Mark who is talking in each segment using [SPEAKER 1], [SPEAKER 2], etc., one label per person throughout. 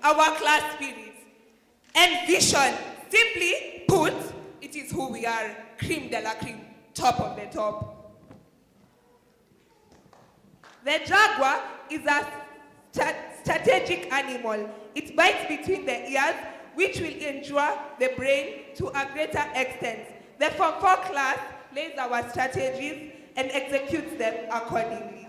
[SPEAKER 1] our class spirit, and vision. Simply put, it is who we are, cream de la cream, top of the top. The jaguar is a strategic animal. It bites between the ears, which will injure the brain to a greater extent. The Form 4 class lays our strategies and executes them accordingly.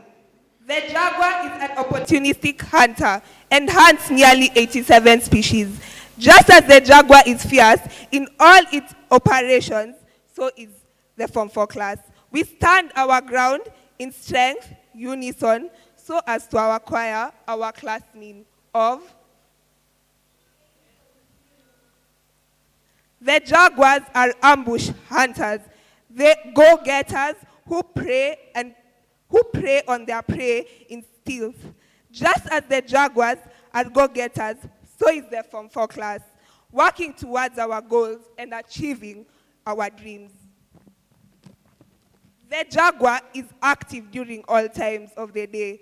[SPEAKER 1] The jaguar is an opportunistic hunter and hunts nearly 87 species. Just as the jaguar is fierce in all its operations, so is the Form 4 class. We stand our ground in strength, unison, so as to acquire our class mean of the jaguars are ambush hunters. They go-getters who prey on their prey in stealth. Just as the jaguars are go-getters, so is the Form 4 class, working towards our goals and achieving our dreams. The jaguar is active during all times of the day.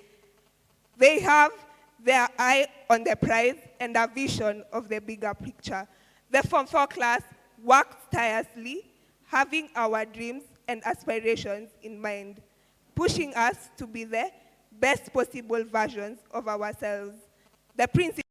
[SPEAKER 1] They have their eye on the prize and a vision of the bigger picture. The Form 4 class works tirelessly, having our dreams and aspirations in mind, pushing us to be the best possible versions of ourselves. The principle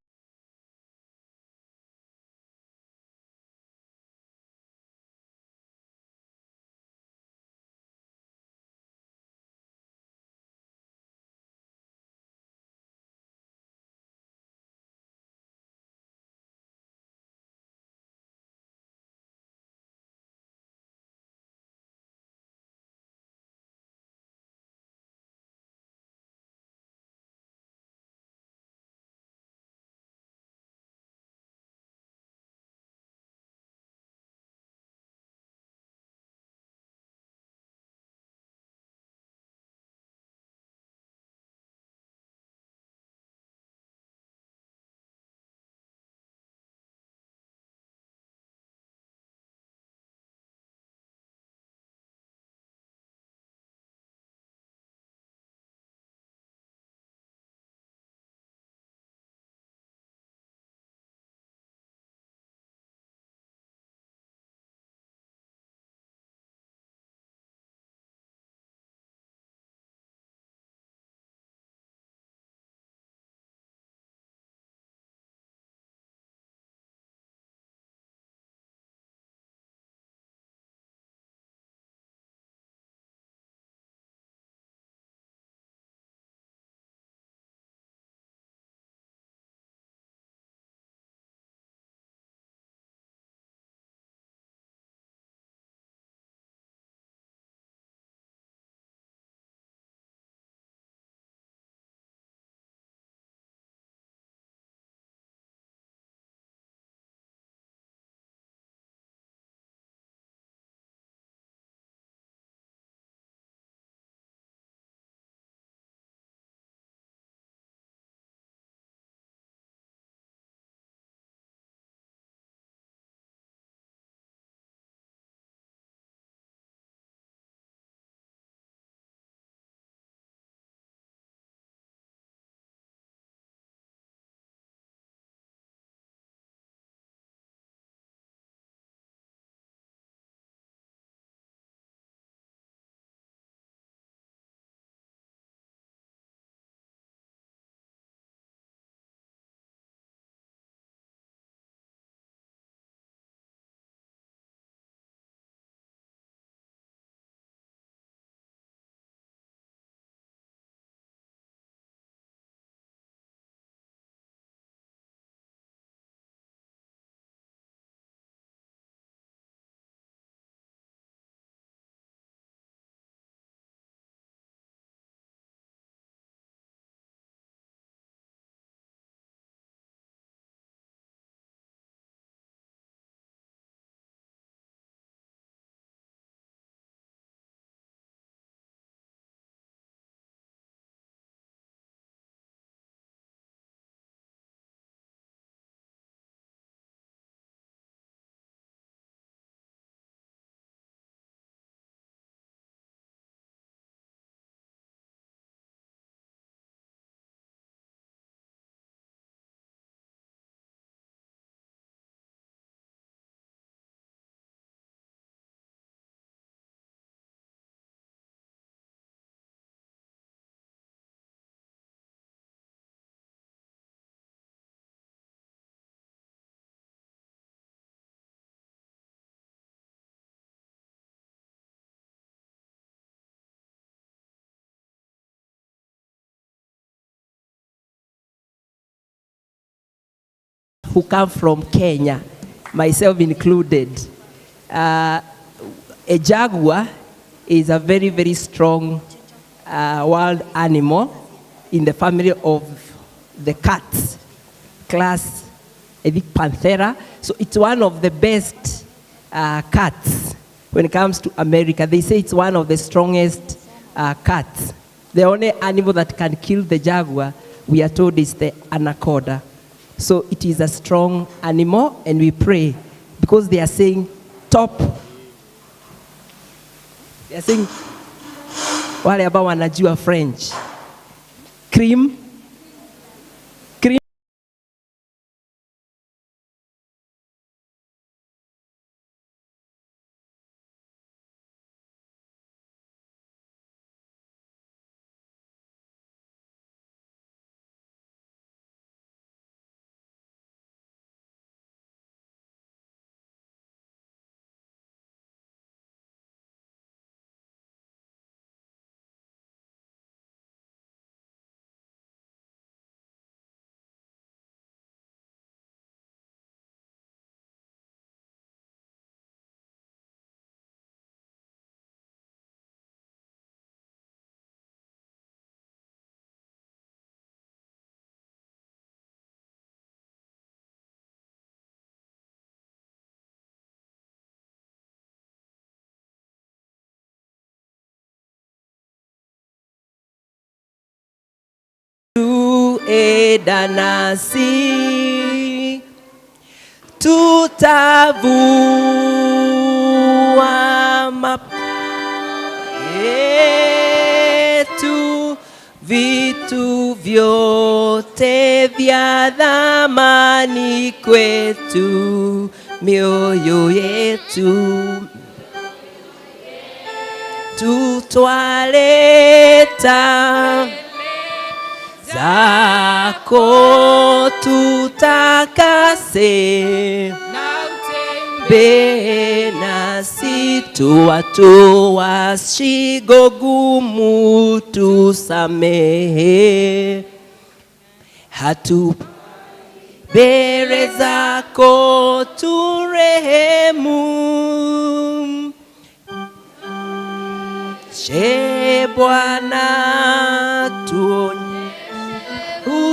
[SPEAKER 2] who come from Kenya, myself included. A jaguar is a very, very strong wild animal in the family of the cats, class, I think, Panthera. So it's one of the best cats when it comes to America. They say it's one of the strongest cats. The only animal that can kill the jaguar, we are told, is the anaconda. So it is a strong animal, and we pray because they are saying top. They are saying, wale ambao wanajua French, cream. Eda nasi tutavua yetu, vitu vyote vya dhamani kwetu, mioyo yetu tutwaleta zako, tutakase be nasi, tuwatoa shigo gumu, tusamehe hatu mbele zako, turehemu. She Bwana, tuonye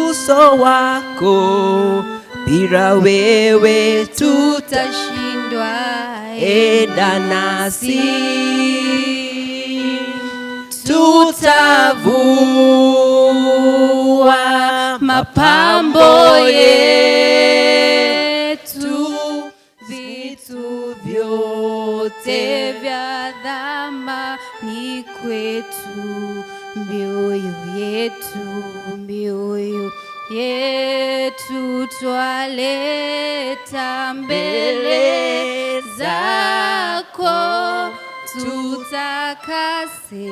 [SPEAKER 2] uso wako, bila wewe tutashindwa. Enda nasi tutavua mapambo yetu, vitu vyote vya dhamani kwetu, mioyo yetu twaleta mbele zako, tutakase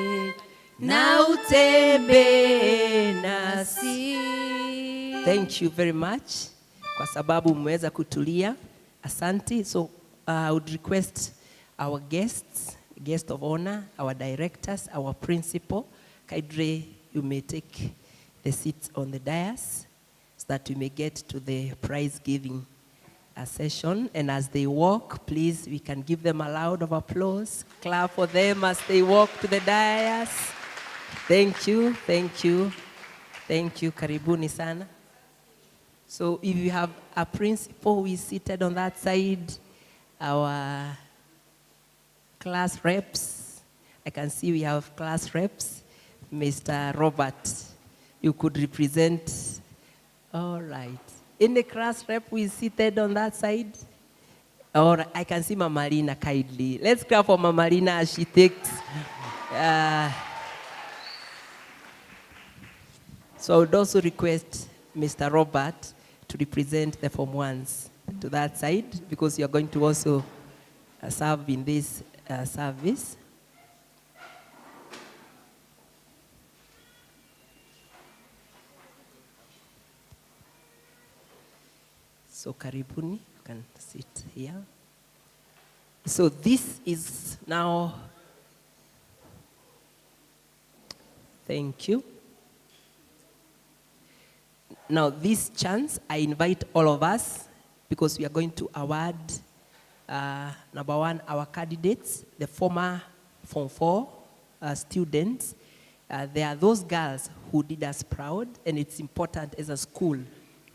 [SPEAKER 2] na utembee nasi. Thank you very much kwa sababu mmeweza kutulia. Asante. So I would request our guests, guest of honor, our directors, our principal, Kaidre, you may take the seats on the dais so that we may get to the prize giving session. And as they walk, please, we can give them a round of applause. Clap for them as they walk to the dais. Thank you, thank you, thank you. Karibuni sana. So if you have a principal who is seated on that side, our class reps, I can see we have class reps. Mr. Robert, you could represent. All right. In the class rep who is seated on that side? Or I can see Mama Lina kindly. Let's clap for Mama Lina as she takes. So I would also request Mr. Robert to represent the Form 1s to that side, because you're going to also serve in this service. So karibuni, you can sit here. So this is now, thank you. Now this chance, I invite all of us because we are going to award, number one, our candidates, the former Form 4 students. There are those girls who did us proud, and it's important as a school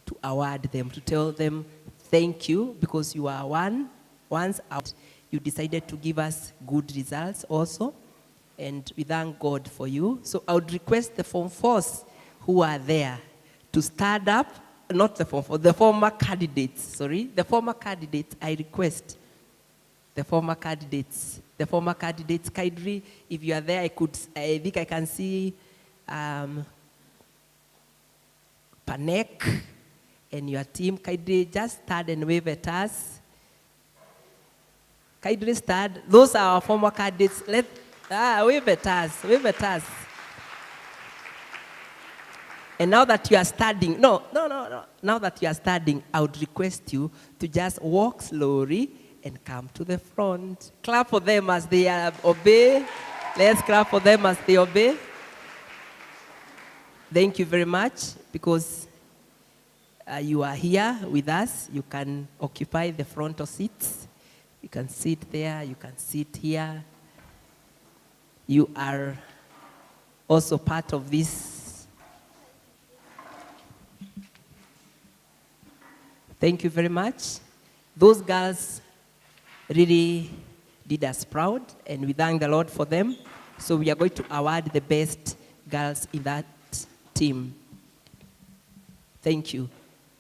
[SPEAKER 2] to award them, to tell them thank you, because you are once out, you decided to give us good results also, and we thank God for you. So I would request the Form 4s who are there to stand up, not the Form 4, the former candidates, the former candidates, I request the former candidates, kindly, if you are there, I think I can see Panek and your team. Kindly just stand and wave at us. Kindly stand. Those are our former candidates. Wave at us, wave at us. And now that you are standing, no. Now that you are standing, I would request you to just walk slowly and come to the front. Clap for them as they obey. Let's clap for them as they obey. Thank you very much, because you are here with us. You can occupy the front of seats. You can sit there, you can sit here. You are also part of this. Thank you very much. Those girls really did us proud, and we thank the Lord for them. So we are going to award the best girls in that team. Thank you.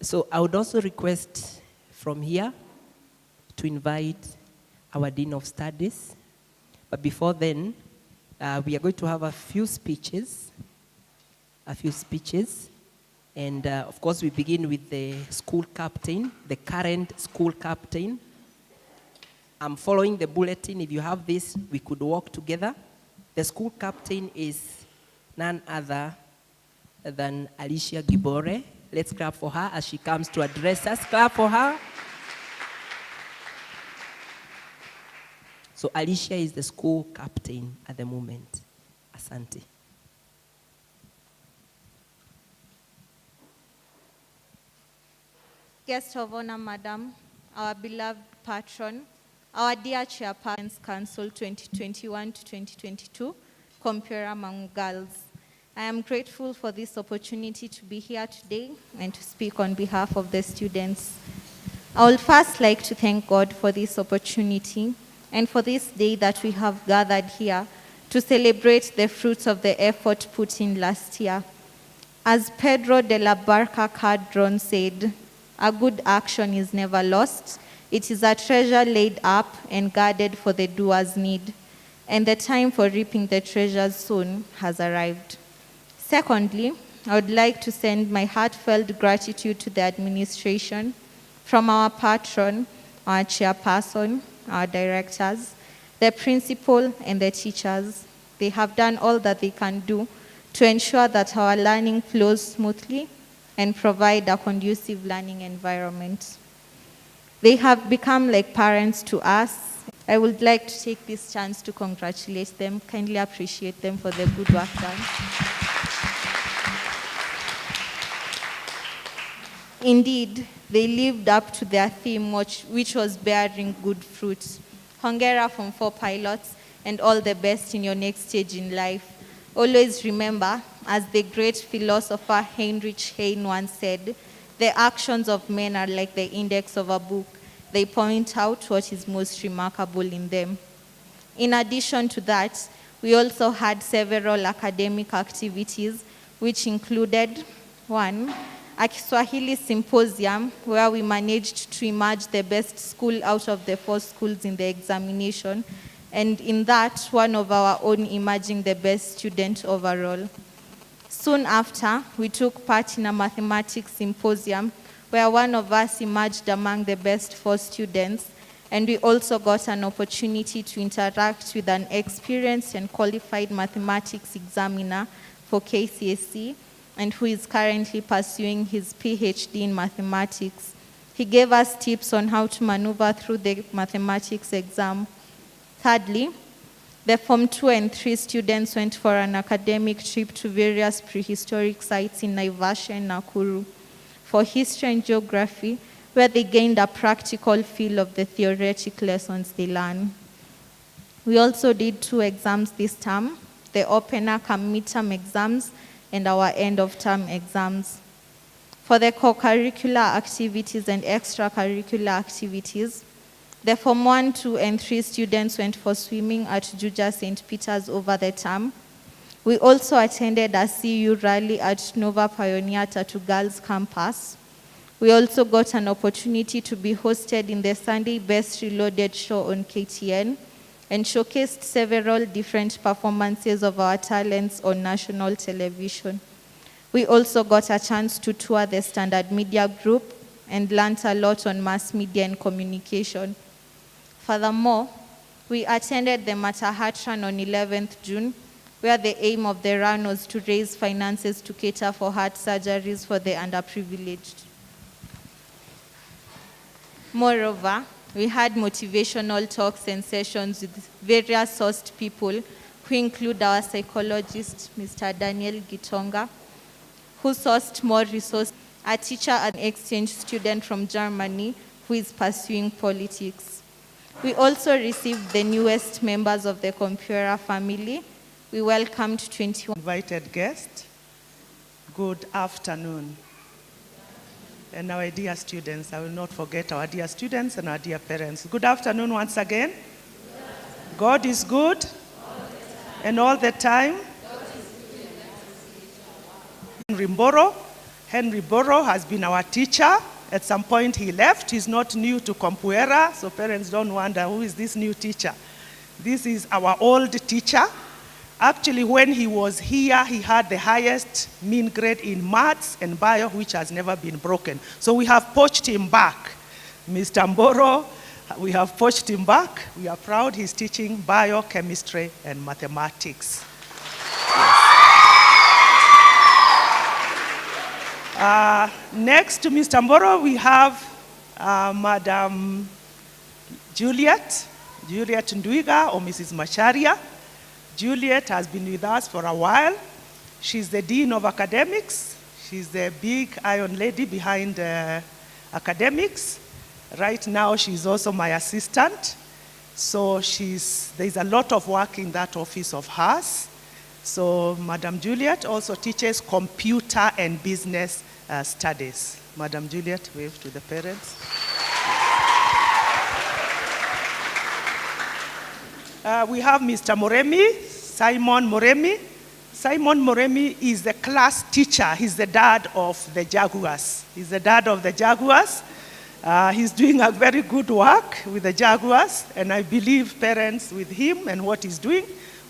[SPEAKER 2] So I would also request from here to invite our Dean of Studies. But before then, we are going to have a few speeches. And of course, we begin with the school captain, the current school captain. I'm following the bulletin. If you have this, we could walk together. The school captain is none other than Alicia Gibore. Let's clap for her as she comes to address us. Clap for her. So Alicia is the school captain at the moment. Asante.
[SPEAKER 3] Guest of honor, Madam, our beloved patron, our dear Chairperson's Council 2021 to 2022, Compare Among Girls. I am grateful for this opportunity to be here today and to speak on behalf of the students. I would first like to thank God for this opportunity and for this day that we have gathered here to celebrate the fruits of the effort put in last year. As Pedro de la Barca Cadron said, a good action is never lost. It is a treasure laid up and guarded for the doer's need, and the time for reaping the treasures soon has arrived. Secondly, I would like to send my heartfelt gratitude to the administration, from our patron, our chairperson, our directors, the principal, and the teachers. They have done all that they can do to ensure that our learning flows smoothly and provide a conducive learning environment. They have become like parents to us. I would like to take this chance to congratulate them, kindly appreciate them for the good work done. Indeed, they lived up to their theme, which was bearing good fruit. Hongera Form 4 pilots, and all the best in your next stage in life. Always remember, as the great philosopher Heinrich Heine once said, the actions of men are like the index of a book. They point out what is most remarkable in them. In addition to that, we also had several academic activities, which included, 1, a Kiswahili symposium, where we managed to emerge the best school out of the 4 schools in the examination, and in that, one of our own emerging the best student overall. Soon after, we took part in a mathematics symposium, where one of us emerged among the best 4 students, and we also got an opportunity to interact with an experienced and qualified mathematics examiner for KCSE, and who is currently pursuing his PhD in mathematics. He gave us tips on how to maneuver through the mathematics exam. Thirdly, the Form 2 and 3 students went for an academic trip to various prehistoric sites in Naivasha and Nakuru. For history and geography, where they gained a practical feel of the theoretic lessons they learn. We also did 2 exams this term, the opener cum midterm exams and our end of term exams. For the co-curricular activities and extracurricular activities, the Form 1, 2, and 3 students went for swimming at Juja St. Peter's over the term. We also attended a CU rally at Nova Pioneer Tattoo Girls campus. We also got an opportunity to be hosted in the Sunday Best Reloaded show on KTN and showcased several different performances of our talents on national television. We also got a chance to tour the Standard Media Group and learned a lot on mass media and communication. Furthermore, we attended the Matahat Run on 11th June, where the aim of the run was to raise finances to cater for heart surgeries for the underprivileged. Moreover, we had motivational talks and sessions with various sourced people who include our psychologist, Mr. Daniel Gitonga, who sourced more resources, a teacher and exchange student from Germany who is pursuing politics. We also received the newest members of the Compuera family. We welcomed 21
[SPEAKER 4] invited guests. Good afternoon. And our dear students, I will not forget our dear students and our dear parents. Good afternoon once again. God is good and all the time. Henry Boro has been our teacher. At some point he left. He's not new to Compuera, so parents don't wonder who is this new teacher. This is our old teacher. Actually, when he was here, he had the highest mean grade in maths and bio, which has never been broken. So we have poached him back. Mr. Mboro, we have poached him back. We are proud he's teaching biochemistry and mathematics. Next to Mr. Mboro, we have Madam Juliet Ndwiga, or Mrs. Macharia. Juliet has been with us for a while. She's the Dean of Academics. She's the big iron lady behind academics. Right now, she's also my assistant. So there's a lot of work in that office of hers. So Madam Juliet also teaches computer and business studies. Madam Juliet, wave to the parents. We have Mr. Moremi, Simon Moremi. Simon Moremi is the class teacher. He's the dad of the Jaguars. He's the dad of the Jaguars. He's doing a very good work with the Jaguars, and I believe parents with him and what he's doing,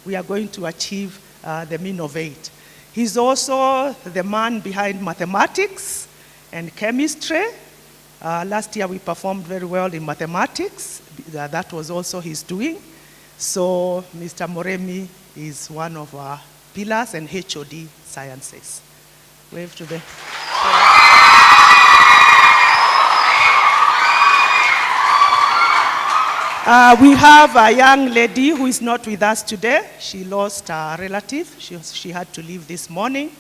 [SPEAKER 4] we are going to achieve the mean of 8. He's also the man behind mathematics and chemistry. Last year we performed very well in mathematics. That was also his doing. So Mr. Moremi is one of our pillars and HOD sciences. Wave to the... we have a young lady who is not with us today. She lost a relative. She had to leave this morning,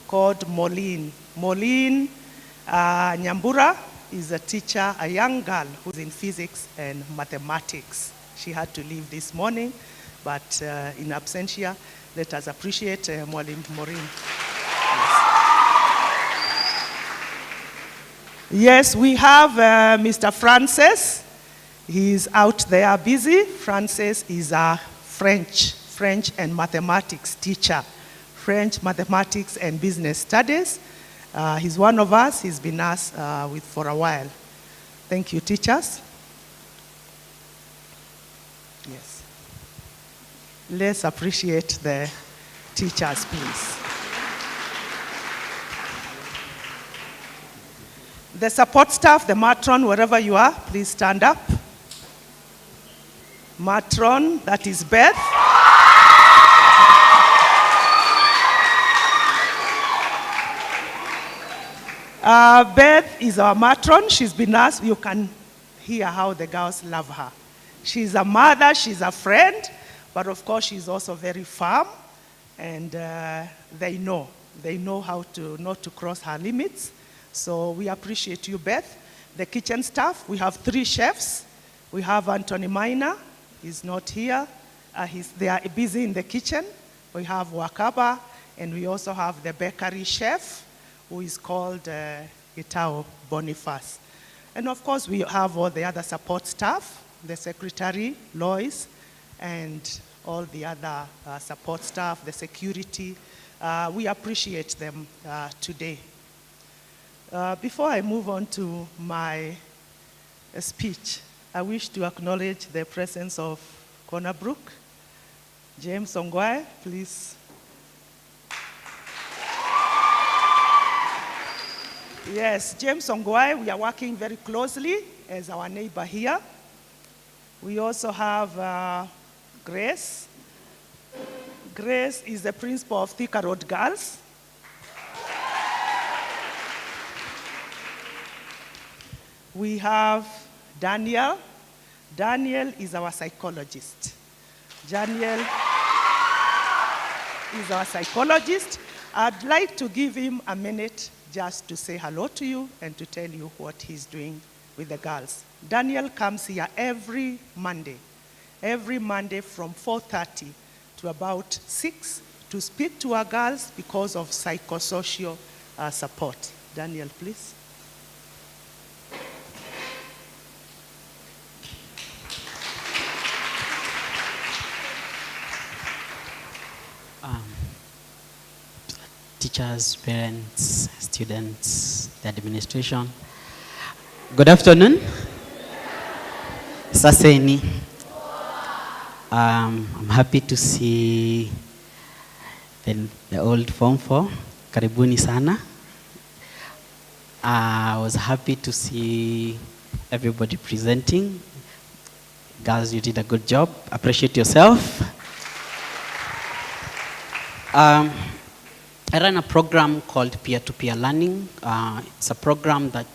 [SPEAKER 4] called Moline. Moline Nyambura is a teacher, a young girl who's in physics and mathematics. She had to leave this morning, but in absentia, let us appreciate Maureen. Yes, we have Mr. Francis. He's out there busy. Francis is a French and mathematics teacher. French, mathematics, and business studies. He's one of us. He's been us with for a while. Thank you, teachers. Yes. Let's appreciate the teachers, please. The support staff, the matron, wherever you are, please stand up. Matron, that is Beth. Beth is our matron. She's been asked. You can hear how the girls love her. She's a mother, she's a friend, but of course she's also very firm, and they know how to not to cross her limits. So we appreciate you, Beth. the kitchen staff. We have 3 chefs. We have Anthony Minor, he's not here. They are busy in the kitchen. We have Wakaba, and we also have the bakery chef, who is called 𝐓𝐡𝐚𝐧𝐤𝐬 Boniface. And of course, we have all the other support staff, the secretary, Lois, and all the other support staff, the security. We appreciate them today. Before I move on to my speech, I wish to acknowledge the presence of Corner Brook. 𝐓𝐡𝐚𝐧𝐤𝐬 𝐆𝐢𝐯𝐢𝐬, please. Yes, 𝐓𝐡𝐚𝐧𝐤𝐬, we are working very closely as our neighbor here. We also have Grace. Grace is the principal of Thika Road Girls. We have Daniel. Daniel is our psychologist. Daniel is our psychologist. I'd like to give him a minute just to say hello to you and to tell you what he's doing with the girls. Daniel comes here every Monday from 4:30 to about 6 to speak to our girls because of psychosocial support. Daniel, please.
[SPEAKER 5] Teachers, parents, students, the administration. Good afternoon. Saseni. I'm happy to see the old Form 4. Karibuni sana. I was happy to see everybody presenting. Girls, you did a good job. Appreciate yourself. I run a program called Peer-to-Peer Learning. It's a program that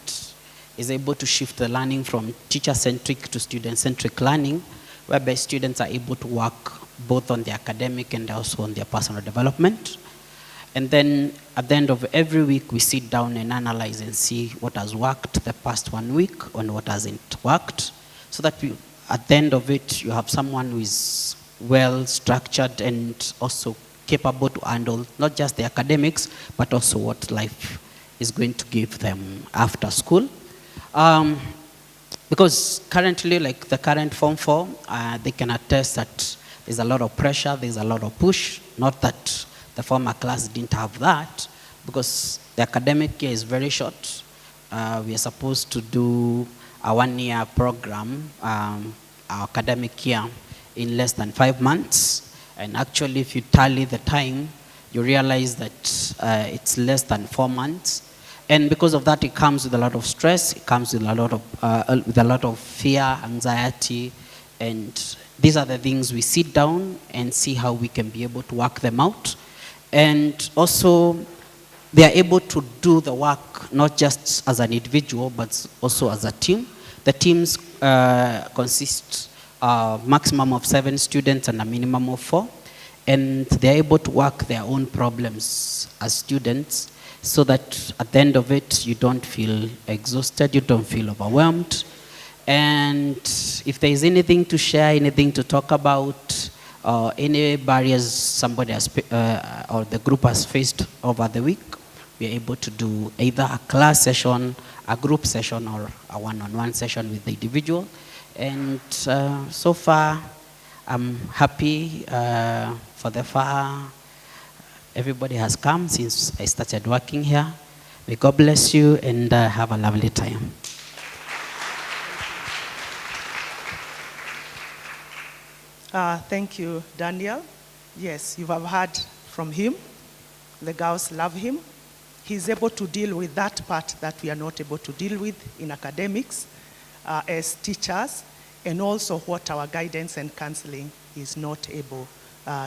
[SPEAKER 5] is able to shift the learning from teacher-centric to student-centric learning, whereby students are able to work both on their academic and also on their personal development. And then at the end of every week, we sit down and analyze and see what has worked the past 1 week and what hasn't worked, so that at the end of it, you have someone who is well-structured and also capable to handle not just the academics, but also what life is going to give them after school. Because currently, like the current Form 4, they can attest that there's a lot of pressure, there's a lot of push. Not that the former class didn't have that, because the academic year is very short. We are supposed to do a 1-year program, our academic year, in less than 5 months. And actually, if you tally the time, you realize that it's less than 4 months. And because of that, it comes with a lot of stress. It comes with a lot of fear, anxiety. And these are the things we sit down and see how we can be able to work them out. And also, they are able to do the work not just as an individual, but also as a team. The teams consist maximum of 7 students and a minimum of 4. And they're able to work their own problems as students, so that at the end of it, you don't feel exhausted, you don't feel overwhelmed. And if there is anything to share, anything to talk about, any barriers somebody has, or the group has faced over the week, we are able to do either a class session, a group session, or a one-on-one session with the individual. And so far, I'm happy for the far. Everybody has come since I started working here. May God bless you and have a lovely time.
[SPEAKER 4] Thank you, Daniel. Yes, you have heard from him. The girls love him. He's able to deal with that part that we are not able to deal with in academics as teachers, and also what our guidance and counseling is not able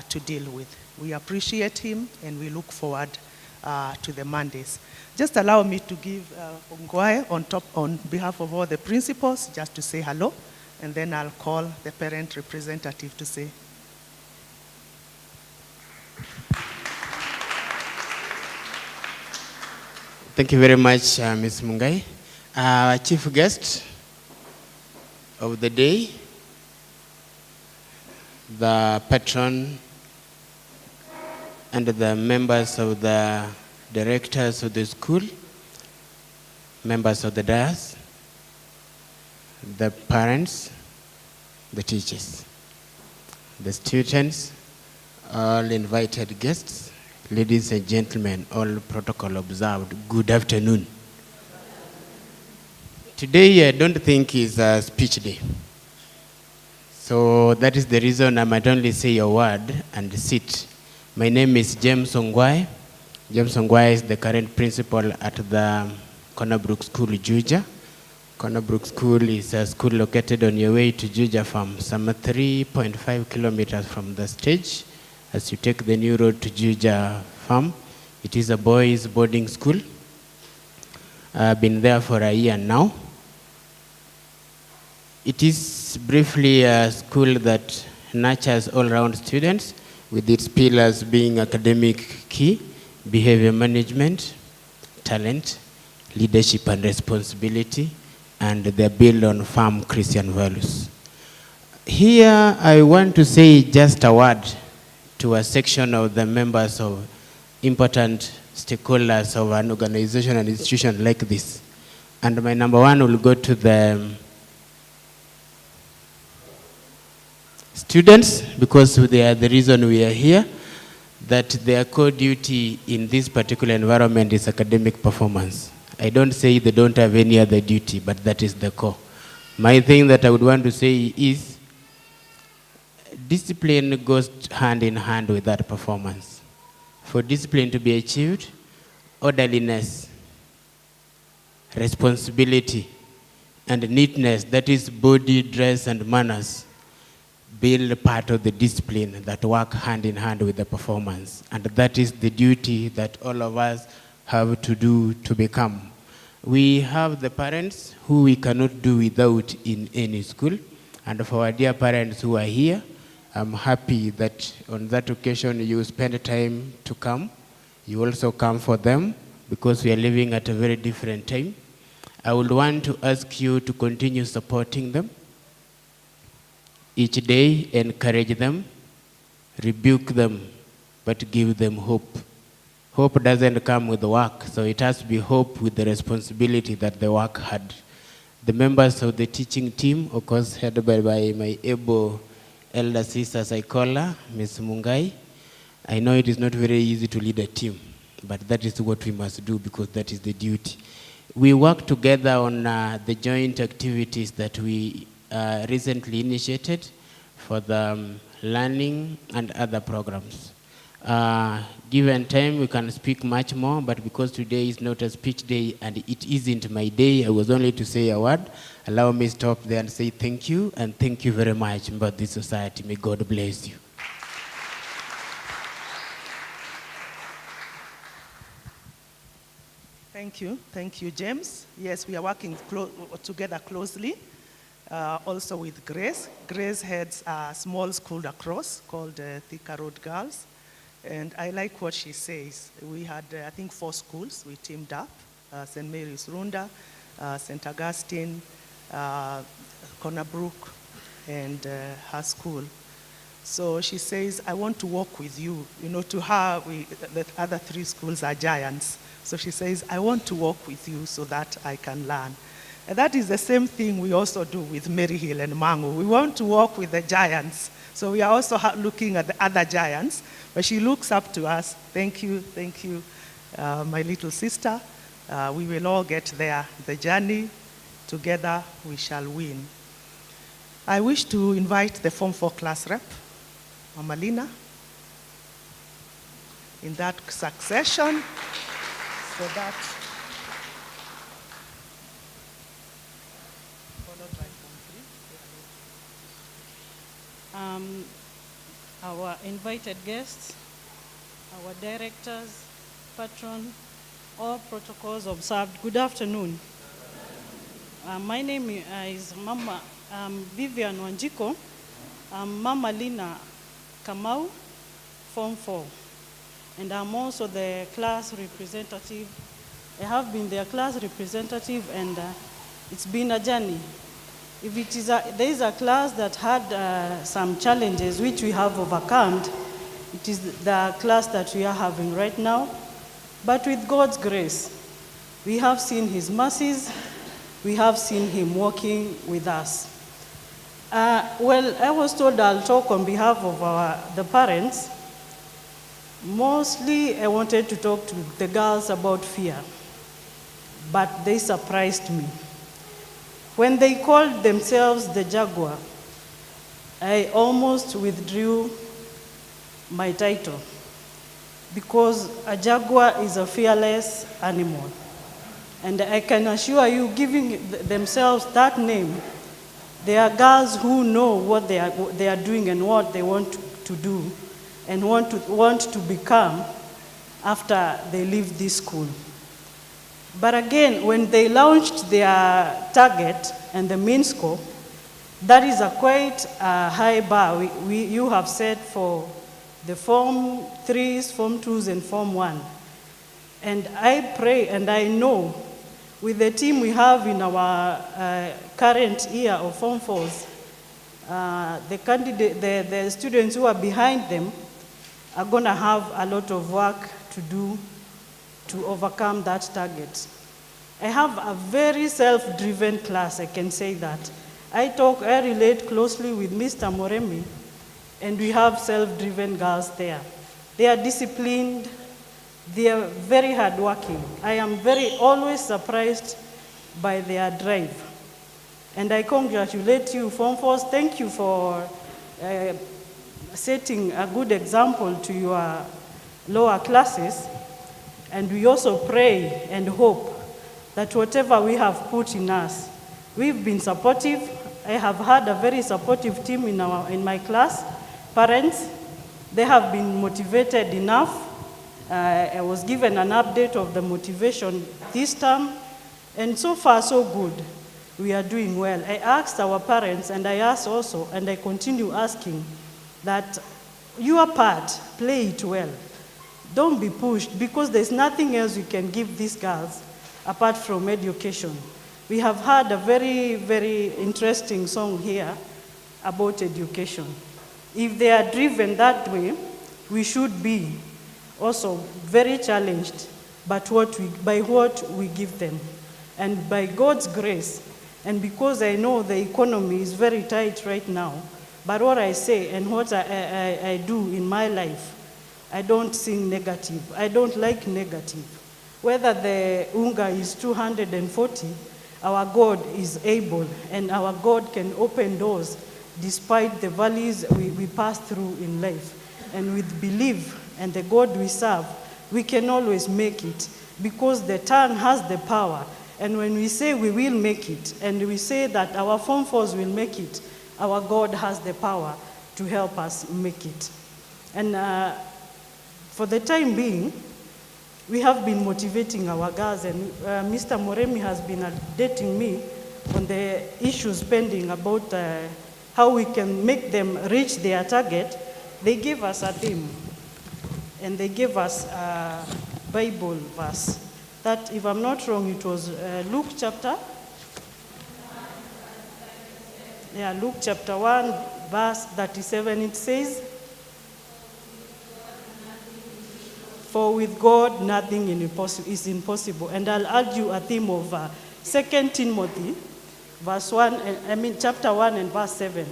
[SPEAKER 4] to deal with. We appreciate him and we look forward to the Mondays. Just allow me to give 𝐓𝐚𝐧𝐤𝐬 on behalf of all the principals, just to say hello, and then I'll call the parent representative to say.
[SPEAKER 6] Thank you very much, Ms. Mungai. Our chief guest of the day, the patron and the members of the directors of the school, members of the dais, the parents, the teachers, the students, all invited guests, ladies and gentlemen, all protocol observed, good afternoon. Today I don't think is a speech day. So that is the reason I might only say a word and sit. My name is 𝐓𝐡𝐚𝐧𝐤𝐬 𝐆𝐢𝐯𝐢 is the current principal at the Cornerbrook School, Juja. Cornerbrook School is a school located on your way to Juja Farm, some 3.5 kilometers from the stage. As you take the new road to Juja Farm, it is a boys' boarding school. I've been there for a year now. It is briefly a school that nurtures all-round students, with its pillars being academic key, behavior management, talent, leadership and responsibility, and they build on firm Christian values. Here I want to say just a word to a section of the members of important stakeholders of an organization and institution like this. And my number one will go to the students, because they are the reason we are here, that their core duty in this particular environment is academic performance. I don't say they don't have any other duty, but that is the core. My thing that I would want to say is discipline goes hand in hand with that performance. For discipline to be achieved, orderliness, responsibility, and neatness, that is body, dress, and manners, build part of the discipline that work hand in hand with the performance. And that is the duty that all of us have to do to become. We have the parents who we cannot do without in any school. And for our dear parents who are here, I'm happy that on that occasion you spend time to come. You also come for them because we are living at a very different time. I would want to ask you to continue supporting them. Each day, encourage them, rebuke them, but give them hope. Hope doesn't come with work, so it has to be hope with the responsibility that the work had. The members of the teaching team, of course, headed by my able elder sister, as I call her, Ms. Mungai. I know it is not very easy to lead a team, but that is what we must do because that is the duty. We work together on the joint activities that we recently initiated for the learning and other programs. Given time, we can speak much more, but because today is not a speech day and it isn't my day, I was only to say a word. Allow me to stop there and say thank you, and thank you very much about this society. May God bless you.
[SPEAKER 4] Thank you, James. Yes, we are working together closely, also with Grace. Grace heads a small school across called Thika Road Girls. And I like what she says. We had, I think, 4 schools we teamed up, St. Mary's Runda, St. Augustine, Cornerbrook, and her school. So she says, I want to work with you. You know, to her, the other 3 schools are giants. So she says, I want to work with you so that I can learn. And that is the same thing we also do with Maryhill and Mango. We want to work with the giants. So we are also looking at the other giants. But she looks up to us. Thank you, my little sister. We will all get there. The journey, together we shall win. I wish to invite the Form 4 class rep, Mama Lina, in that succession, so that followed by Form 3.
[SPEAKER 7] Our invited guests, our directors, patron, all protocols observed. Good afternoon. My name is Mama Vivian Wanjiko. I'm Mama Lina Kamau, Form 4. And I'm also the class representative I have been their class representative, and it's been a journey. If it is there is a class that had some challenges which we have overcome, it is the class that we are having right now. But with God's grace, we have seen His mercies, we have seen Him working with us. Well, I was told I'll talk on behalf of the parents. Mostly, I wanted to talk to the girls about fear, but they surprised me. When they called themselves the Jaguar, I almost withdrew my title, because a jaguar is a fearless animal. And I can assure you, giving themselves that name, they are girls who know what they are doing and what they want to do and want to become after they leave this school. But again, when they launched their target and the main scope, that is a quite high bar you have set for the Form 3s, Form 2s, and Form 1. And I pray and I know with the team we have in our current year of Form 4s, the students who are behind them are going to have a lot of work to do to overcome that target. I have a very self-driven class, I can say that. I relate closely with Mr. Moremi, and we have self-driven girls there. They are disciplined, they are very hardworking. I am always surprised by their drive. And I congratulate you, Form 4s. Thank you for setting a good example to your lower classes. And we also pray and hope that whatever we have put in us, we've been supportive. I have had a very supportive team in my class. Parents, they have been motivated enough. I was given an update of the motivation this term, and so far so good. We are doing well. I asked our parents, and I asked also, and I continue asking, that your part, play it well. Don't be pushed, because there's nothing else we can give these girls apart from education. We have had a very, very interesting song here about education. If they are driven that way, we should be also very challenged by what we give them. And by God's grace, and because I know the economy is very tight right now, but what I say and what I do in my life, I don't sing negative. I don't like negative. Whether the unga is 240, our God is able, and our God can open doors despite the valleys we pass through in life. And with belief and the God we serve, we can always make it, because the tongue has the power. And when we say we will make it, and we say that our Form 4s will make it, our God has the power to help us make it. And for the time being, we have been motivating our girls, and Mr. Moremi has been updating me on the issues pending about how we can make them reach their target. They gave us a theme, and they gave us a Bible verse that, if I'm not wrong, it was Luke chapter 1, verse 37. It says, "For with God nothing is impossible." And I'll add you a theme of 2 Timothy chapter 1 and verse 7,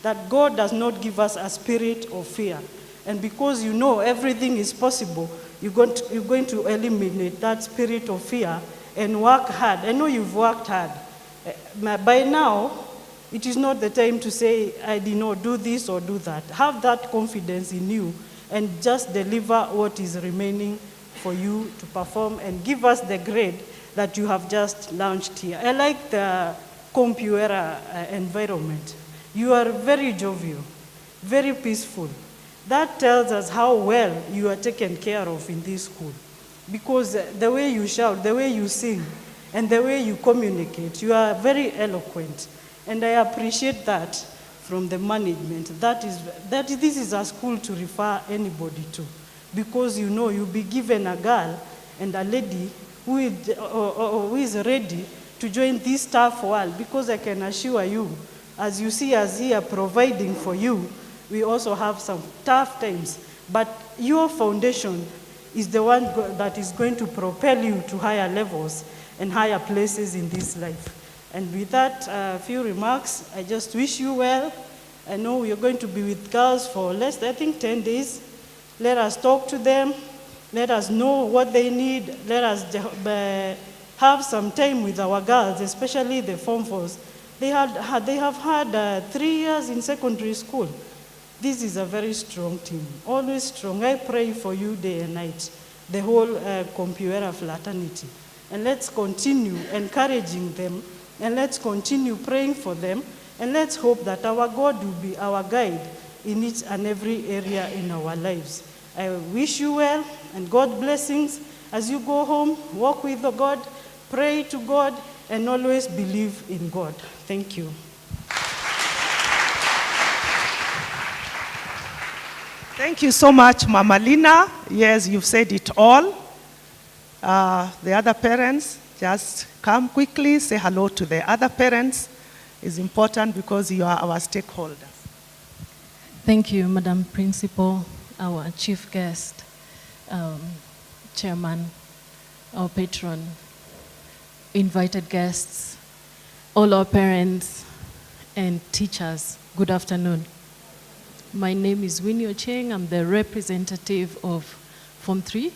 [SPEAKER 7] that God does not give us a spirit of fear. And because you know everything is possible, you're going to eliminate that spirit of fear and work hard. I know you've worked hard. By now, it is not the time to say, I did not do this or do that. Have that confidence in you and just deliver what is remaining for you to perform, and give us the grade that you have just launched here. I like the Compuera environment. You are very jovial, very peaceful. That tells us how well you are taken care of in this school. Because the way you shout, the way you sing, and the way you communicate, you are very eloquent. And I appreciate that from the management. This is a school to refer anybody to. Because you know you'll be given a girl and a lady who is ready to join this tough world, because I can assure you, as you see us here providing for you, we also have some tough times. But your foundation is the one that is going to propel you to higher levels and higher places in this life. And with that few remarks, I just wish you well. I know you're going to be with girls for less, I think, 10 days. Let us talk to them. Let us know what they need. Let us have some time with our girls, especially the Form 4s. They have had 3 years in secondary school. This is a very strong team, always strong. I pray for you day and night, the whole Compuera fraternity. And let's continue encouraging them, and let's continue praying for them, and let's hope that our God will be our guide in each and every area in our lives. I wish you well, and God blessings as you go home. Walk with God, pray to God, and always believe in God. Thank you.
[SPEAKER 4] Thank you so much, Mama Lina. Yes, you've said it all. The other parents, just come quickly, say hello to the other parents. It's important because you are our stakeholders.
[SPEAKER 8] Thank you, Madam Principal, our chief guest, chairman, our patron, invited guests, all our parents and teachers. Good afternoon. My name is 𝐓𝐡𝐚𝐧𝐤𝐬 𝐆𝐢𝐯. I'm the representative of Form 3,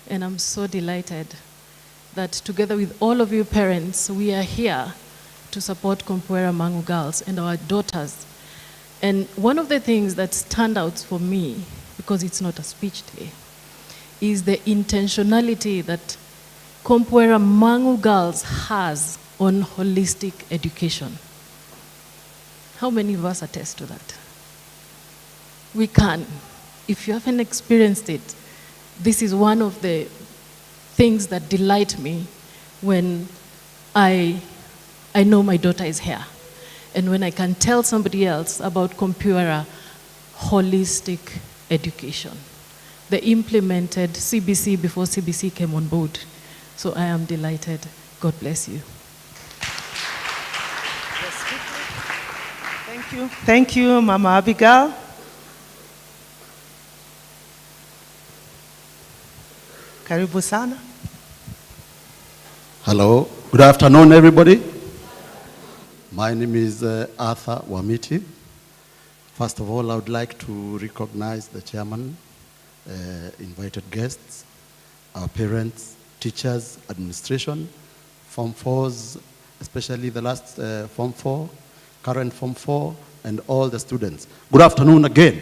[SPEAKER 8] and I'm so delighted that together with all of you parents, we are here to support Compuera Mangu girls and our daughters. And one of the things that stand out for me, because it's not a speech day, is the intentionality that Compuera Mangu girls has on holistic education. How many of us attest to that? We can. If you haven't experienced it, this is one of the things that delight me when I know my daughter is here. And when I can tell somebody else about Compuera holistic education. They implemented CBC before CBC came on board. So I am delighted. God bless you.
[SPEAKER 4] Thank you. Thank you, Mama Abigail. Karibu sana.
[SPEAKER 9] Hello. Good afternoon, everybody. My name is Arthur Wamiti. First of all, I would like to recognize the chairman, invited guests, our parents, teachers, administration, Form 4s, especially the last Form 4, current Form 4, and all the students. Good afternoon again.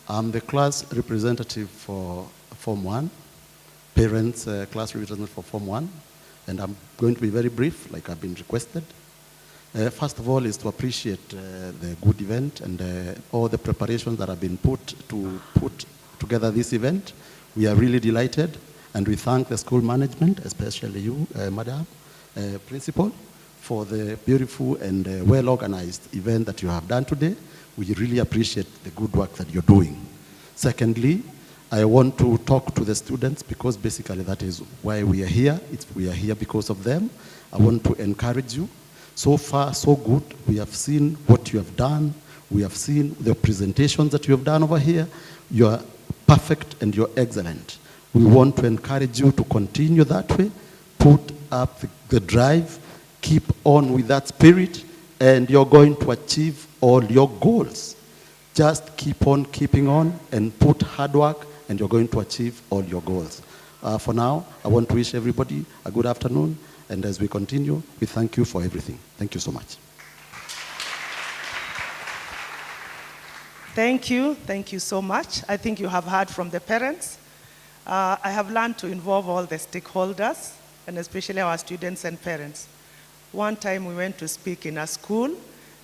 [SPEAKER 9] I'm the class representative for Form 1, parents class representative for Form 1, and I'm going to be very brief, like I've been requested. First of all is to appreciate the good event and all the preparations that have been put together this event. We are really delighted, and we thank the school management, especially you, Madam Principal, for the beautiful and well-organized event that you have done today. We really appreciate the good work that you're doing. Secondly, I want to talk to the students because basically that is why we are here. We are here because of them. I want to encourage you. So far, so good. We have seen what you have done. We have seen the presentations that you have done over here. You are perfect and you're excellent. We want to encourage you to continue that way. Put up the drive. Keep on with that spirit, and you're going to achieve all your goals. Just keep on keeping on and put hard work, and you're going to achieve all your goals. For now, I want to wish everybody a good afternoon, and as we continue, we thank you for everything. Thank you so much.
[SPEAKER 4] Thank you. Thank you so much. I think you have heard from the parents. I have learned to involve all the stakeholders, and especially our students and parents. One time we went to speak in a school,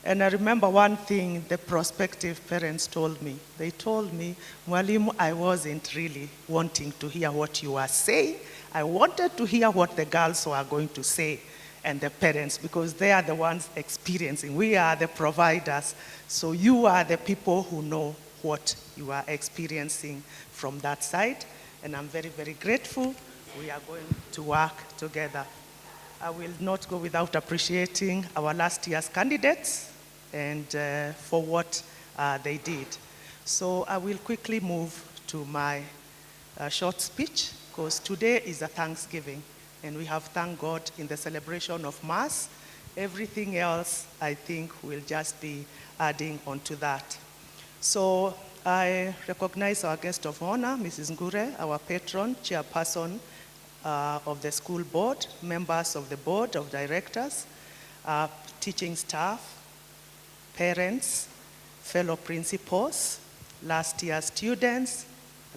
[SPEAKER 4] and I remember one thing the prospective parents told me. They told me, Mwalimu, I wasn't really wanting to hear what you were saying. I wanted to hear what the girls were going to say, and the parents, because they are the ones experiencing. We are the providers, so you are the people who know what you are experiencing from that side. And I'm very, very grateful we are going to work together. I will not go without appreciating our last year's candidates and for what they did. So I will quickly move to my short speech, because today is a Thanksgiving, and we have thanked God in the celebration of Mass. Everything else, I think, will just be adding on to that. So I recognize our guest of honor, Mrs. 𝐓𝐚𝐬, our patron, chairperson of the school board, members of the board of directors, teaching staff, parents, fellow principals, last year's students,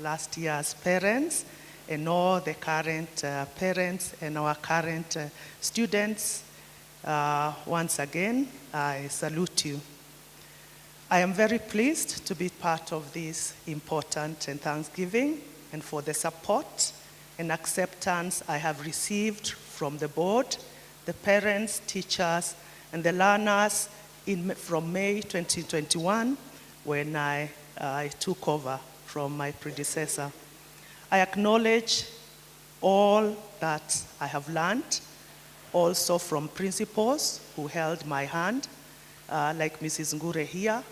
[SPEAKER 4] last year's parents, and all the current parents and our current students. Once again, I salute you. I am very pleased to be part of this important and Thanksgiving, and for the support and acceptance I have received from the board, the parents, teachers, and the learners from May 2021 when I took over from my predecessor. I acknowledge all that I have learned, also from principals who held my hand, like Mrs. 𝐓𝐚𝐬 here,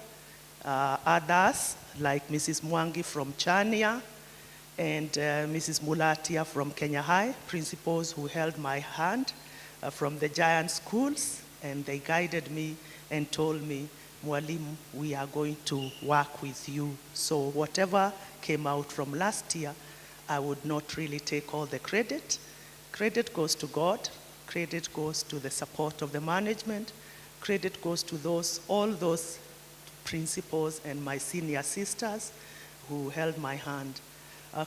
[SPEAKER 4] others like Mrs. Mwangi from Chania, and Mrs. Mulatia from Kenya High, principals who held my hand from the giant schools, and they guided me and told me, Mwalimu, we are going to work with you. So whatever came out from last year, I would not really take all the credit. Credit goes to God. Credit goes to the support of the management. Credit goes to all those principals and my senior sisters who held my hand.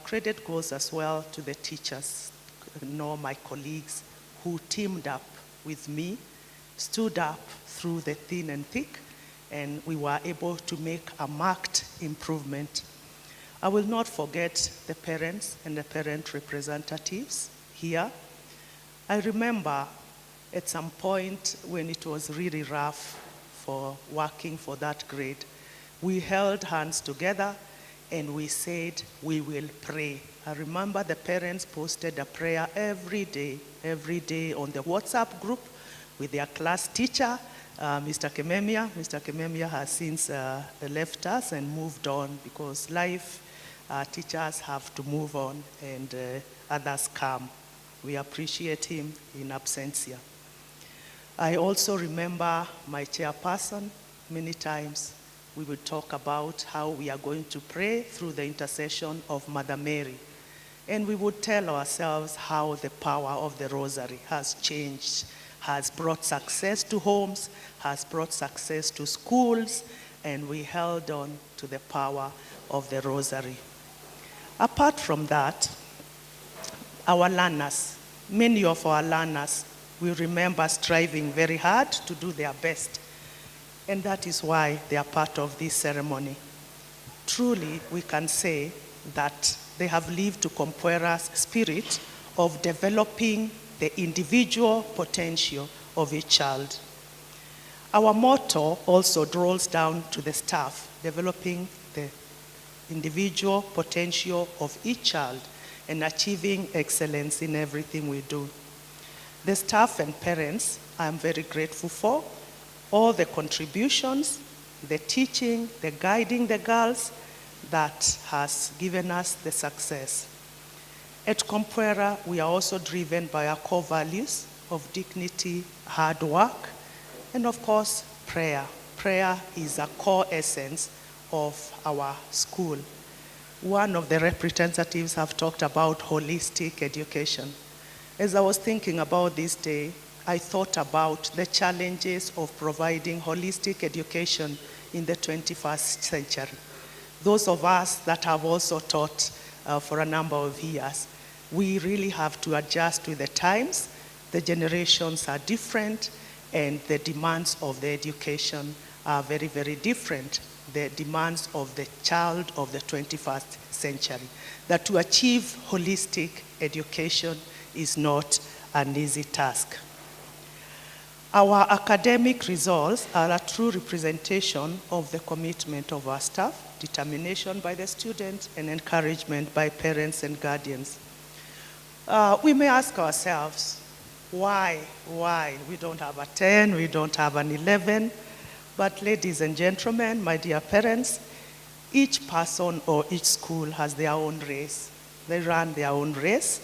[SPEAKER 4] Credit goes as well to the teachers, my colleagues who teamed up with me, stood up through the thin and thick, and we were able to make a marked improvement. I will not forget the parents and the parent representatives here. I remember at some point when it was really rough for working for that grade, we held hands together and we said, we will pray. I remember the parents posted a prayer every day on the WhatsApp group with their class teacher, Mr. 𝐓𝐚𝐬𝐬. Mr. 𝐓𝐚𝐬𝐬 has since left us and moved on because life, teachers have to move on and others come. We appreciate him in absentia. I also remember my chairperson. Many times we would talk about how we are going to pray through the intercession of Mother Mary. And we would tell ourselves how the power of the rosary has changed, has brought success to homes, has brought success to schools, and we held on to the power of the rosary. Apart from that, our learners, many of our learners, we remember striving very hard to do their best. And that is why they are part of this ceremony. Truly, we can say that they have lived to Compuera's spirit of developing the individual potential of each child. Our motto also draws down to the staff, developing the individual potential of each child and achieving excellence in everything we do. The staff and parents, I'm very grateful for all the contributions, the teaching, the guiding the girls that has given us the success. At Compuera, we are also driven by our core values of dignity, hard work, and of course, prayer. Prayer is a core essence of our school. One of the representatives have talked about holistic education. As I was thinking about this day, I thought about the challenges of providing holistic education in the 21st century. Those of us that have also taught for a number of years, we really have to adjust with the times. The generations are different, and the demands of the education are very, very different. The demands of the child of the 21st century. That to achieve holistic education is not an easy task. Our academic results are a true representation of the commitment of our staff, determination by the students, and encouragement by parents and guardians. We may ask ourselves, why? We don't have a 10, we don't have an 11. But ladies and gentlemen, my dear parents, each person or each school has their own race. They run their own race.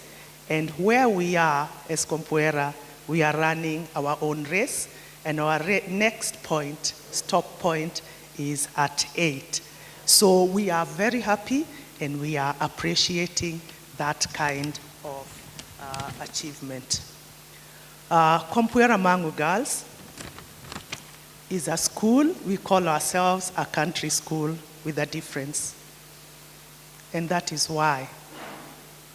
[SPEAKER 4] And where we are as Compuera, we are running our own race. And our next point, stop point, is at 8. So we are very happy and we are appreciating that kind of achievement. Compuera Mangu Girls is a school. We call ourselves a country school with a difference. And that is why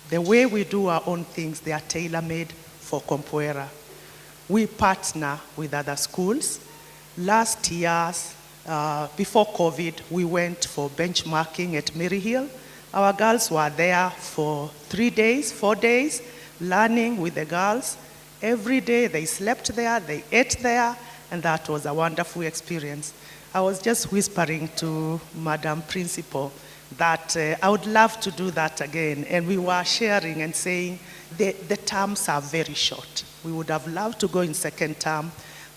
[SPEAKER 4] the way we do our own things, they are tailor-made for Compuera. We partner with other schools. Last year, before COVID, we went for benchmarking at Maryhill. Our girls were there for 3 days, 4 days, learning with the girls. Every day they slept there, they ate there, and that was a wonderful experience. I was just whispering to Madam Principal that I would love to do that again. And we were sharing and saying the terms are very short. We would have loved to go in second term,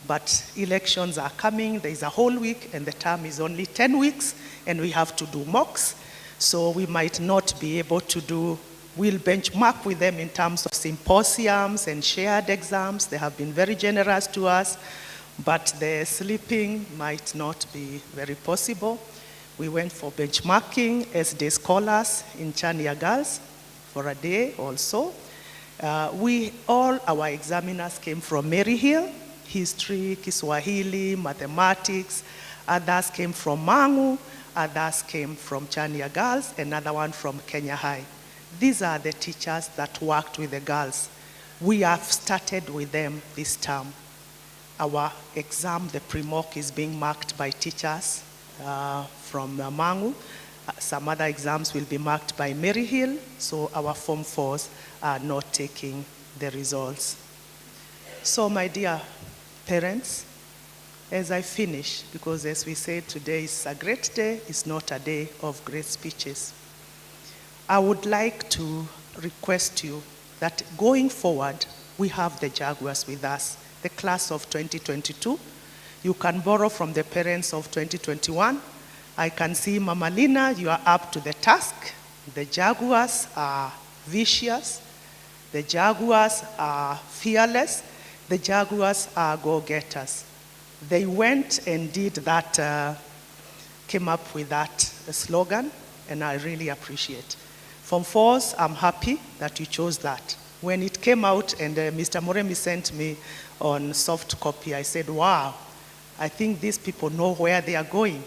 [SPEAKER 4] but elections are coming. There's a whole week, and the term is only 10 weeks, and we have to do mocks. So we might not be able to do, we'll benchmark with them in terms of symposiums and shared exams. They have been very generous to us, but the sleeping might not be very possible. We went for benchmarking as day scholars in Chania Girls for a day also. All our examiners came from Maryhill, history, Kiswahili, mathematics. Others came from Mangu, others came from Chania Girls, another one from Kenya High. These are the teachers that worked with the girls. We have started with them this term. Our exam, the pre-mock, is being marked by teachers from Mangu. Some other exams will be marked by Maryhill, so our Form 4s are not taking the results. So my dear parents, as I finish, because as we said, today is a great day, it's not a day of great speeches. I would like to request you that going forward, we have the Jaguars with us, the class of 2022. You can borrow from the parents of 2021. I can see Mama Lina, you are up to the task. The Jaguars are vicious. The Jaguars are fearless. The Jaguars are go-getters. They went and did that, came up with that slogan, and I really appreciate. Form 4s, I'm happy that you chose that. When it came out and Mr. Moremi sent me on soft copy, I said, wow, I think these people know where they are going.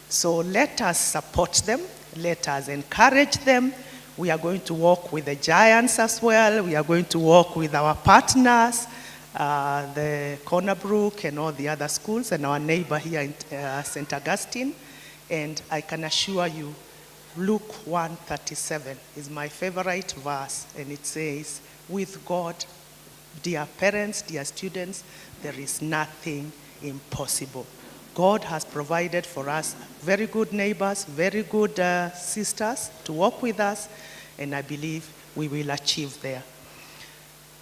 [SPEAKER 4] So let us support them. Let us encourage them. We are going to work with the giants as well. We are going to work with our partners, the Corner Brook and all the other schools, and our neighbor here in St. Augustine. And I can assure you, Luke 1:37 is my favorite verse, and it says, with God, dear parents, dear students, there is nothing impossible. God has provided for us very good neighbors, very good sisters to work with us, and I believe we will achieve there.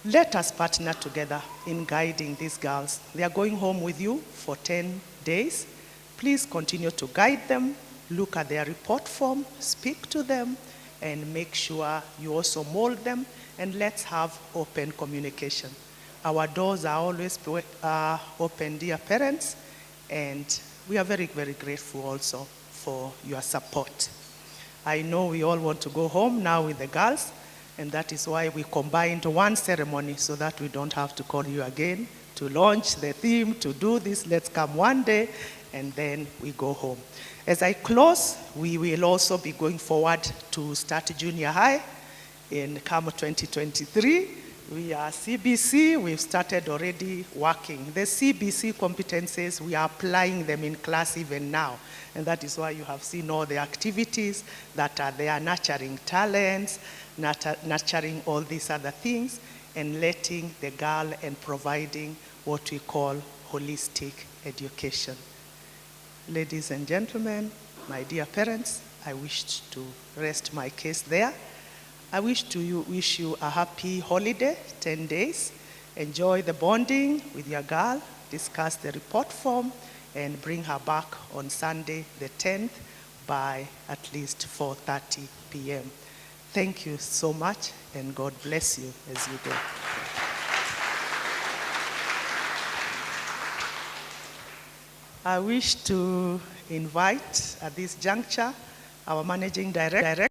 [SPEAKER 4] Let us partner together in guiding these girls. They are going home with you for 10 days. Please continue to guide them, look at their report form, speak to them, and make sure you also mold them, and let's have open communication. Our doors are always open, dear parents, and we are very, very grateful also for your support. I know we all want to go home now with the girls, and that is why we combined one ceremony so that we don't have to call you again to launch the theme, to do this. Let's come one day, and then we go home. As I close, we will also be going forward to start junior high in CAM 2023. We are CBC, we've started already working. The CBC competencies, we are applying them in class even now. And that is why you have seen all the activities that are there, nurturing talents, nurturing all these other things, and letting the girl and providing what we call holistic education. Ladies and gentlemen, my dear parents, I wish to rest my case there. I wish you a happy holiday, 10 days. Enjoy the bonding with your girl, discuss the report form, and bring her back on Sunday the 10th by at least 4:30 p.m. Thank you so much, and God bless you as you go. I wish to invite at this juncture our Managing Director.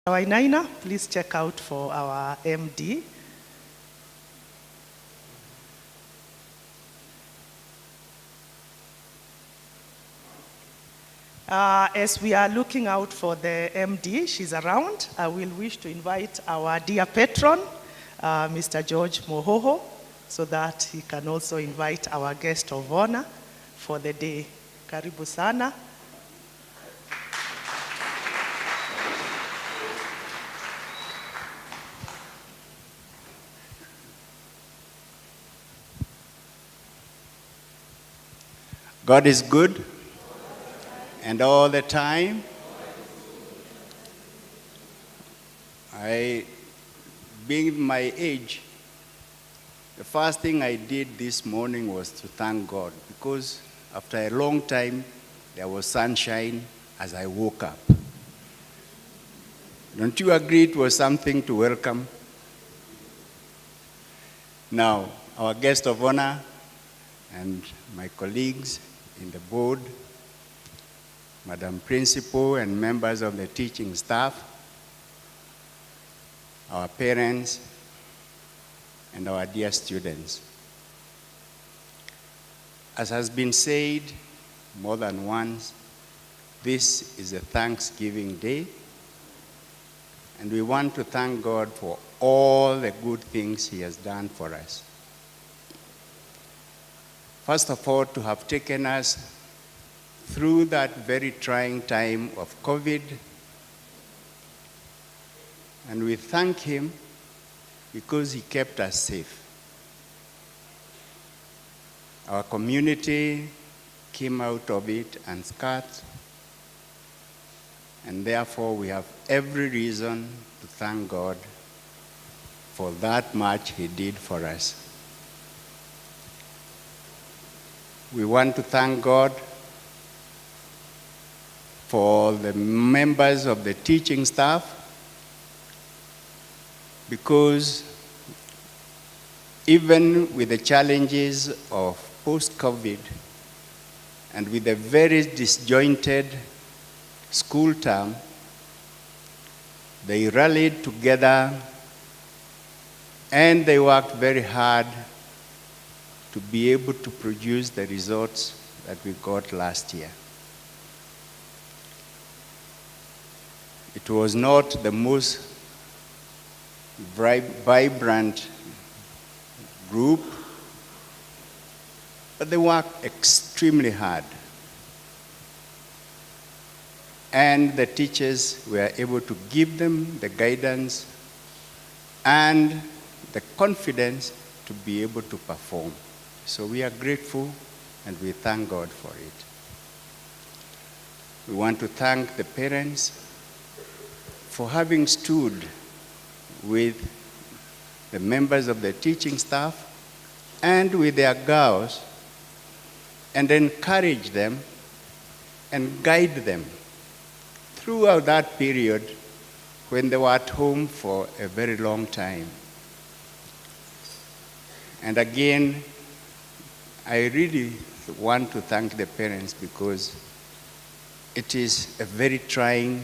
[SPEAKER 4] Wainaina, please check out for our MD. As we are looking out for the MD, she's around, I will wish to invite our dear patron, Mr. George Mohoho, so that he can also invite our guest of honor for the day. Karibu sana.
[SPEAKER 10] God is good, and all the time. Being my age, the first thing I did this morning was to thank God, because after a long time, there was sunshine as I woke up. Don't you agree it was something to welcome? Now, our guest of honor and my colleagues in the board, Madam Principal and members of the teaching staff, our parents, and our dear students. As has been said more than once, this is a Thanksgiving Day, and we want to thank God for all the good things He has done for us. First of all, to have taken us through that very trying time of COVID. And we thank Him because He kept us safe. Our community came out of it unscathed, and therefore we have every reason to thank God for that much He did for us. We want to thank God for the members of the teaching staff, because even with the challenges of post-COVID and with a very disjointed school term, they rallied together and they worked very hard to be able to produce the results that we got last year. It was not the most vibrant group, but they worked extremely hard. And the teachers were able to give them the guidance and the confidence to be able to perform. So we are grateful and we thank God for it. We want to thank the parents for having stood with the members of the teaching staff and with their girls and encourage them and guide them throughout that period when they were at home for a very long time. And again, I really want to thank the parents, because it is a very trying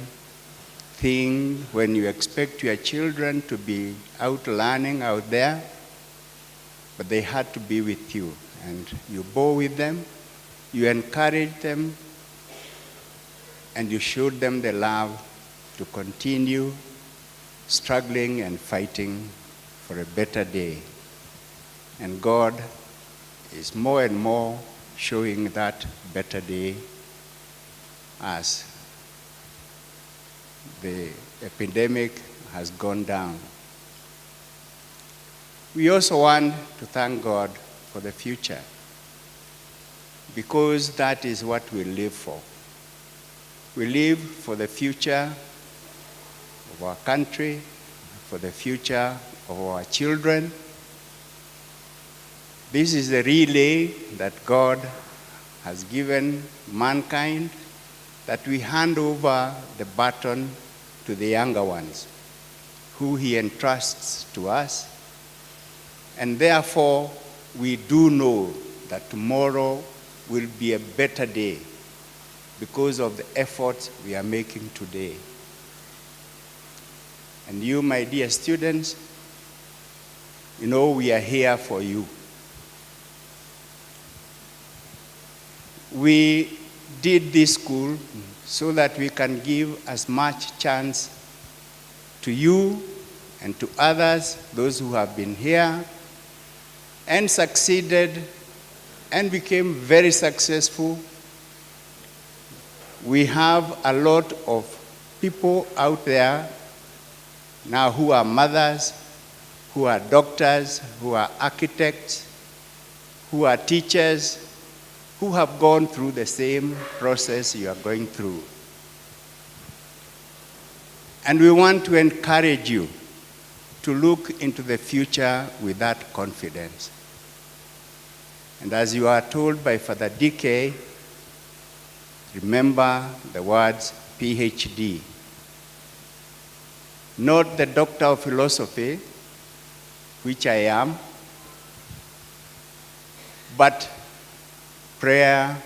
[SPEAKER 10] thing when you expect your children to be out learning out there, but they had to be with you. And you bore with them, you encourage them, and you showed them the love to continue struggling and fighting for a better day. And God is more and more showing that better day as the epidemic has gone down. We also want to thank God for the future, because that is what we live for. We live for the future of our country, for the future of our children. This is the relay that God has given mankind, that we hand over the baton to the younger ones, who He entrusts to us. And therefore, we do know that tomorrow will be a better day because of the efforts we are making today. And you, my dear students, you know we are here for you. We did this school so that we can give as much chance to you and to others, those who have been here and succeeded and became very successful. We have a lot of people out there now who are mothers, who are doctors, who are architects, who are teachers, who have gone through the same process you are going through. And we want to encourage you to look into the future with that confidence. And as you are told by Father DK, remember the words PhD. Not the Doctor of Philosophy, which I am, but prayer,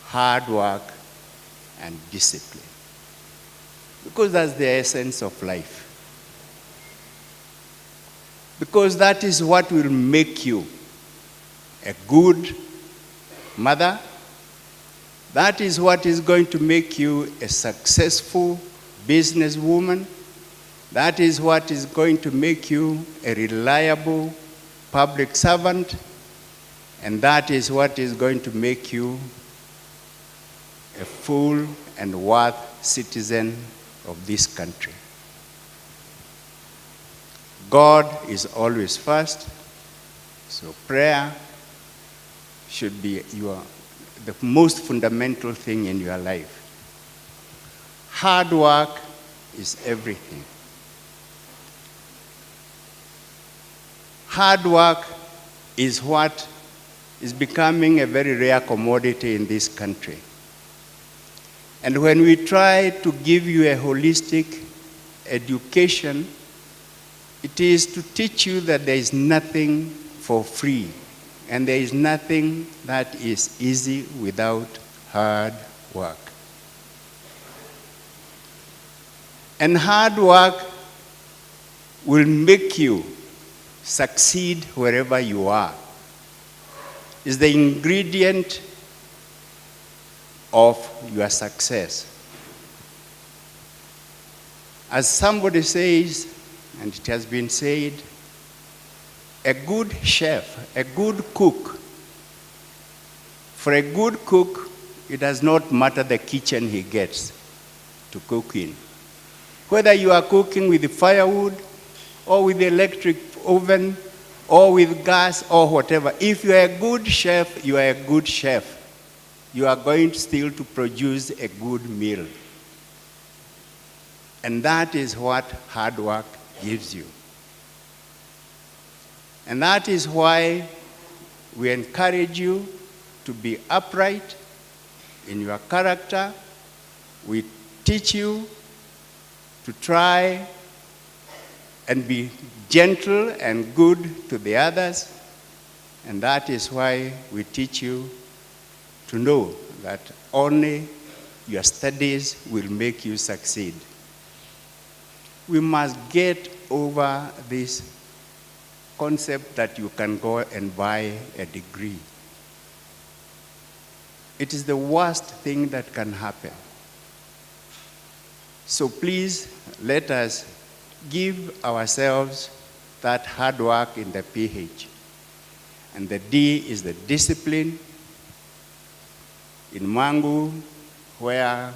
[SPEAKER 10] hard work, and discipline. Because that's the essence of life. Because that is what will make you a good mother. That is what is going to make you a successful businesswoman. That is what is going to make you a reliable public servant. And that is what is going to make you a full and worthy citizen of this country. God is always first, so prayer should be the most fundamental thing in your life. Hard work is everything. Hard work is what is becoming a very rare commodity in this country. And when we try to give you a holistic education, it is to teach you that there is nothing for free, and there is nothing that is easy without hard work. And hard work will make you succeed wherever you are. It's the ingredient of your success. As somebody says, and it has been said, a good chef, a good cook. For a good cook, it does not matter the kitchen he gets to cook in. Whether you are cooking with firewood, or with the electric oven, or with gas, or whatever, if you are a good chef, you are a good chef. You are going still to produce a good meal. And that is what hard work gives you. And that is why we encourage you to be upright in your character. We teach you to try and be gentle and good to the others. And that is why we teach you to know that only your studies will make you succeed. We must get over this concept that you can go and buy a degree. It is the worst thing that can happen. So please, let us give ourselves that hard work in the PH. And the D is the discipline. In Mangu, where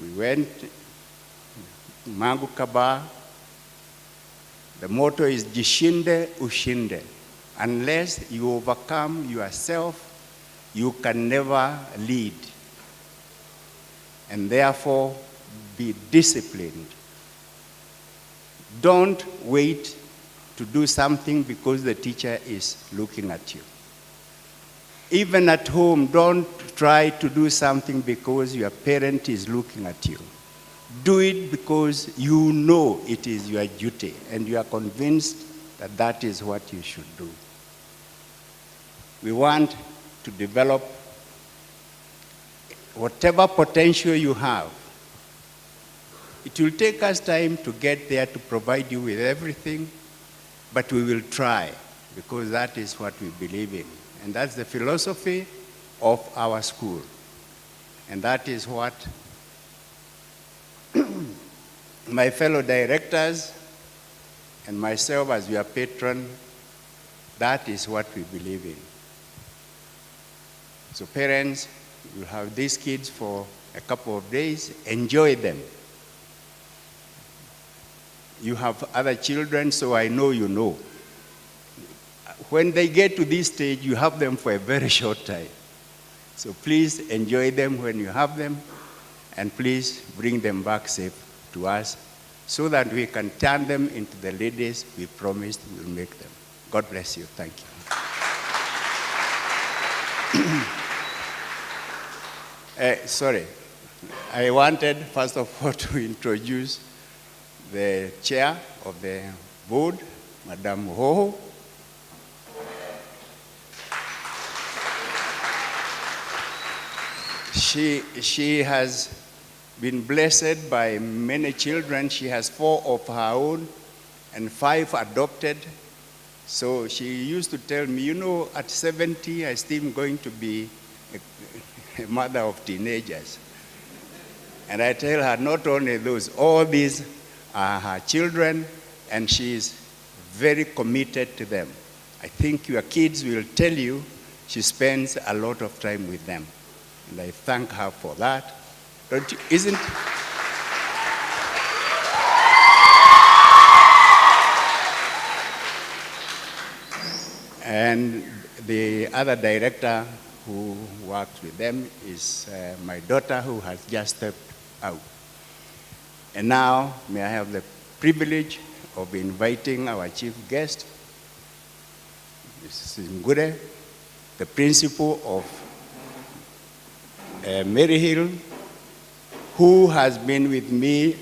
[SPEAKER 10] we went, Mangu Kaba, The motto is Jishinde Ushinde. Unless you overcome yourself, you can never lead. And therefore, be disciplined. Don't wait to do something because the teacher is looking at you. Even at home, don't try to do something because your parent is looking at you. Do it because you know it is your duty and you are convinced that that is what you should do. We want to develop whatever potential you have. It will take us time to get there to provide you with everything, but we will try because that is what we believe in. And that's the philosophy of our school. And that is what my fellow directors and myself as your patron, that is what we believe in. So parents, you have these kids for a couple of days, enjoy them. You have other children, so I know you know. When they get to this stage, you have them for a very short time. So please enjoy them when you have them, and please bring them back safe to us so that we can turn them into the leaders we promised we will make them. God bless you. Thank you. Sorry. I wanted, first of all, to introduce the chair of the board, Madam Ho. She has been blessed by many children. She has 4 of her own and 5 adopted. So she used to tell me, you know, at 70, I still going to be a mother of teenagers. And I tell her, not only those, all these are her children, and she is very committed to them. I think your kids will tell you she spends a lot of time with them. And I thank her for that. Don't you, isn't? And the other director who works with them is my daughter, who has just stepped out. And now, may I have the privilege of inviting our chief guest, Mrs. 𝐓𝐡𝐚𝐧𝐤𝐬, the principal of Maryhill, who has been with me,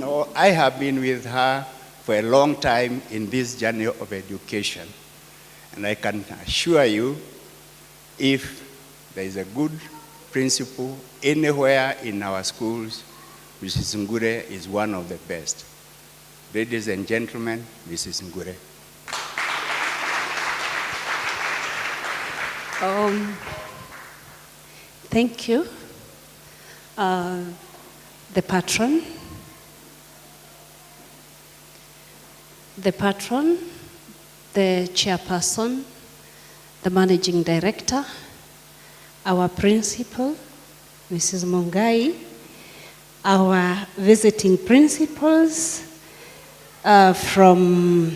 [SPEAKER 10] or I have been with her for a long time in this journey of education. And I can assure you, if there is a good principal anywhere in our schools, Mrs. 𝐓𝐚𝐬 is one of the best. Ladies and gentlemen, Mrs. 𝐓𝐚𝐬.
[SPEAKER 11] Thank you. The patron, the chairperson, the managing director, our principal, Mrs. Mungai, our visiting principals from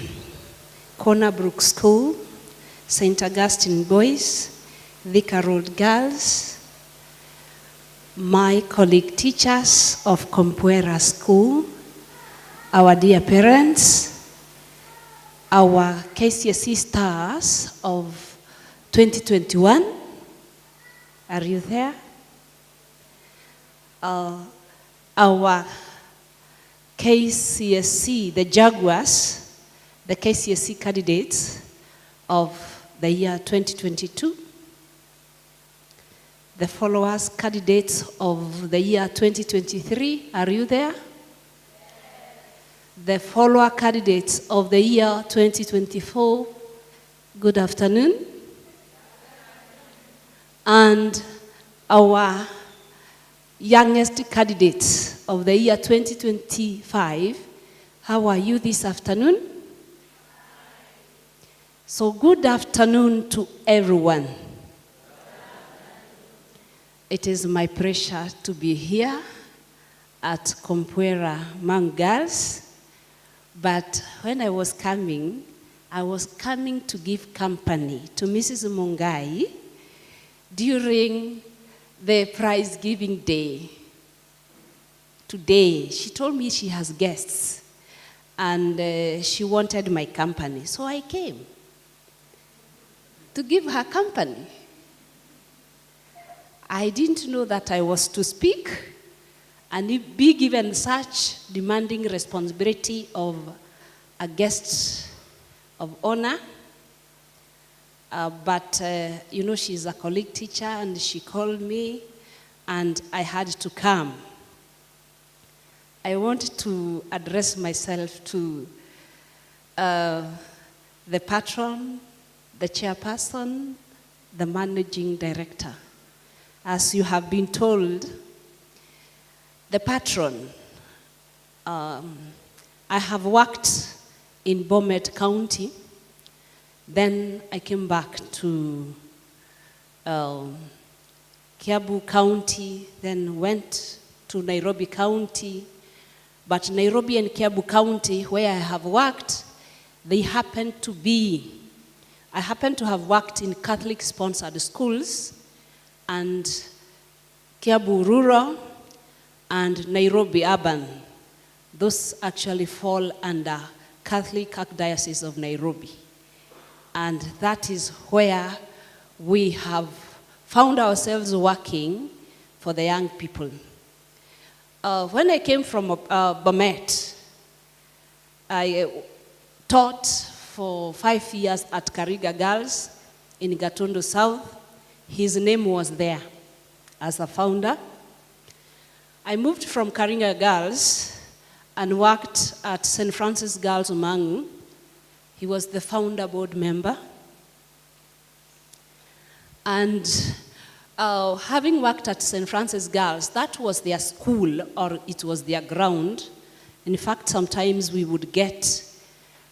[SPEAKER 11] Cornerbrook School, St. Augustine Boys, Thika Road Girls, my colleague teachers of Kompuera School, our dear parents, our KCSE stars of 2021, are you there? Our KCSE, the Jaguars, the KCSE candidates of the year 2022, the followers, candidates of the year 2023, are you there? The follower candidates of the year 2024, good afternoon. And our youngest candidates of the year 2025, how are you this afternoon? So good afternoon to everyone. It is my pleasure to be here at Kompuera Girls, But when I was coming to give company to Mrs. Mungai during the prize giving day. Today, she told me she has guests and she wanted my company. So I came to give her company. I didn't know that I was to speak and be given such demanding responsibility of a guest of honor. But she's a colleague teacher and she called me and I had to come. I want to address myself to the patron, the chairperson, the managing director. As you have been told, the patron, I have worked in Bomet County. Then I came back to Kiambu County, then went to Nairobi County. But Nairobi and Kiambu County, where I have worked, I happen to have worked in Catholic-sponsored schools, and Kiambu Rural and Nairobi Urban. Those actually fall under Catholic Archdiocese of Nairobi. And that is where we have found ourselves working for the young people. When I came from Bomet, I taught for 5 years at Karinga Girls in Gatundu South. His name was there as a founder. I moved from Karinga Girls and worked at St. Francis Girls Mangu. He was the founder board member. And having worked at St. Francis Girls, that was their school, or it was their ground. In fact, sometimes we would get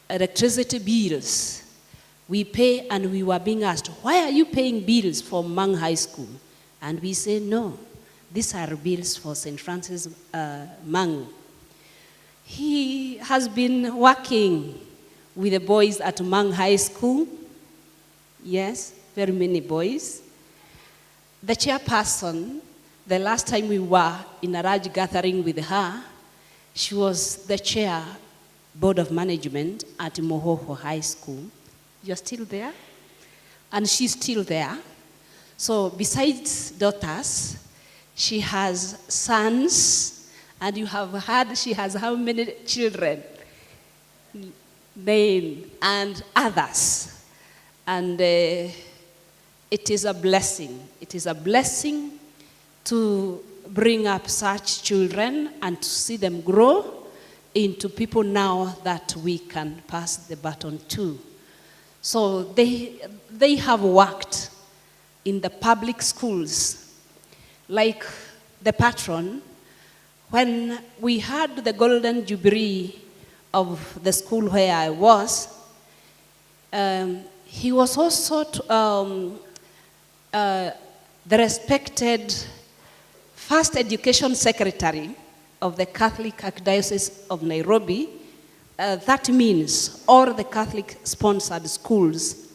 [SPEAKER 11] electricity bills. We pay, and we were being asked, why are you paying bills for Mang High School? And we say, no, these are bills for St. Francis Mangu. He has been working with the boys at Mang High School. Yes, very many boys. The chairperson, the last time we were in a large gathering with her, she was the chair, board of management at Mohoho High School. You're still there? And she's still there. So besides daughters, she has sons, and you have heard she has how many children? 9, and others. And it is a blessing. It is a blessing to bring up such children and to see them grow into people now that we can pass the baton to. So they have worked in the public schools. Like the patron, when we had the Golden Jubilee of the school where I was, he was also the respected first education secretary of the Catholic Archdiocese of Nairobi. That means all the Catholic-sponsored schools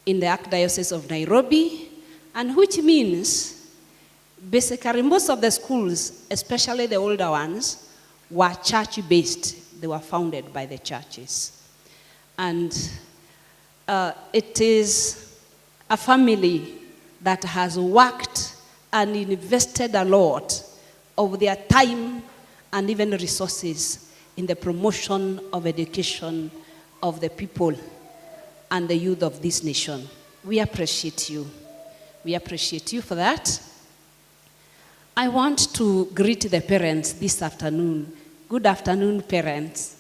[SPEAKER 11] in the Archdiocese of Nairobi, and which means basically most of the schools, especially the older ones, were church-based. They were founded by the churches. And it is a family that has worked and invested a lot of their time and even resources in the promotion of education of the people and the youth of this nation. We appreciate you. We appreciate you for that. I want to greet the parents this afternoon. Good afternoon, parents.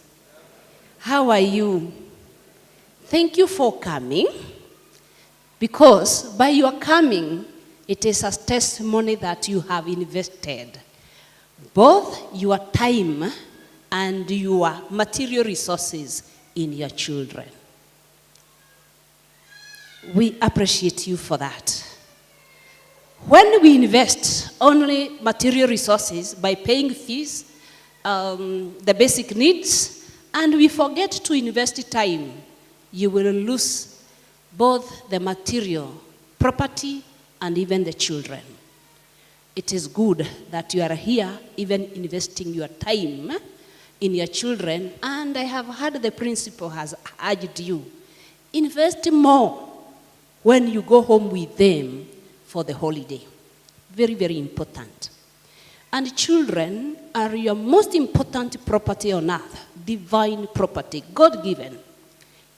[SPEAKER 11] How are you? Thank you for coming, because by your coming, it is a testimony that you have invested both your time and your material resources in your children. We appreciate you for that. When we invest only material resources by paying fees, the basic needs, and we forget to invest time, you will lose both the material, property, and even the children. It is good that you are here, even investing your time in your children, and I have heard the principal has urged you, invest more when you go home with them for the holiday. Very, very important. And children are your most important property on earth, divine property, God-given.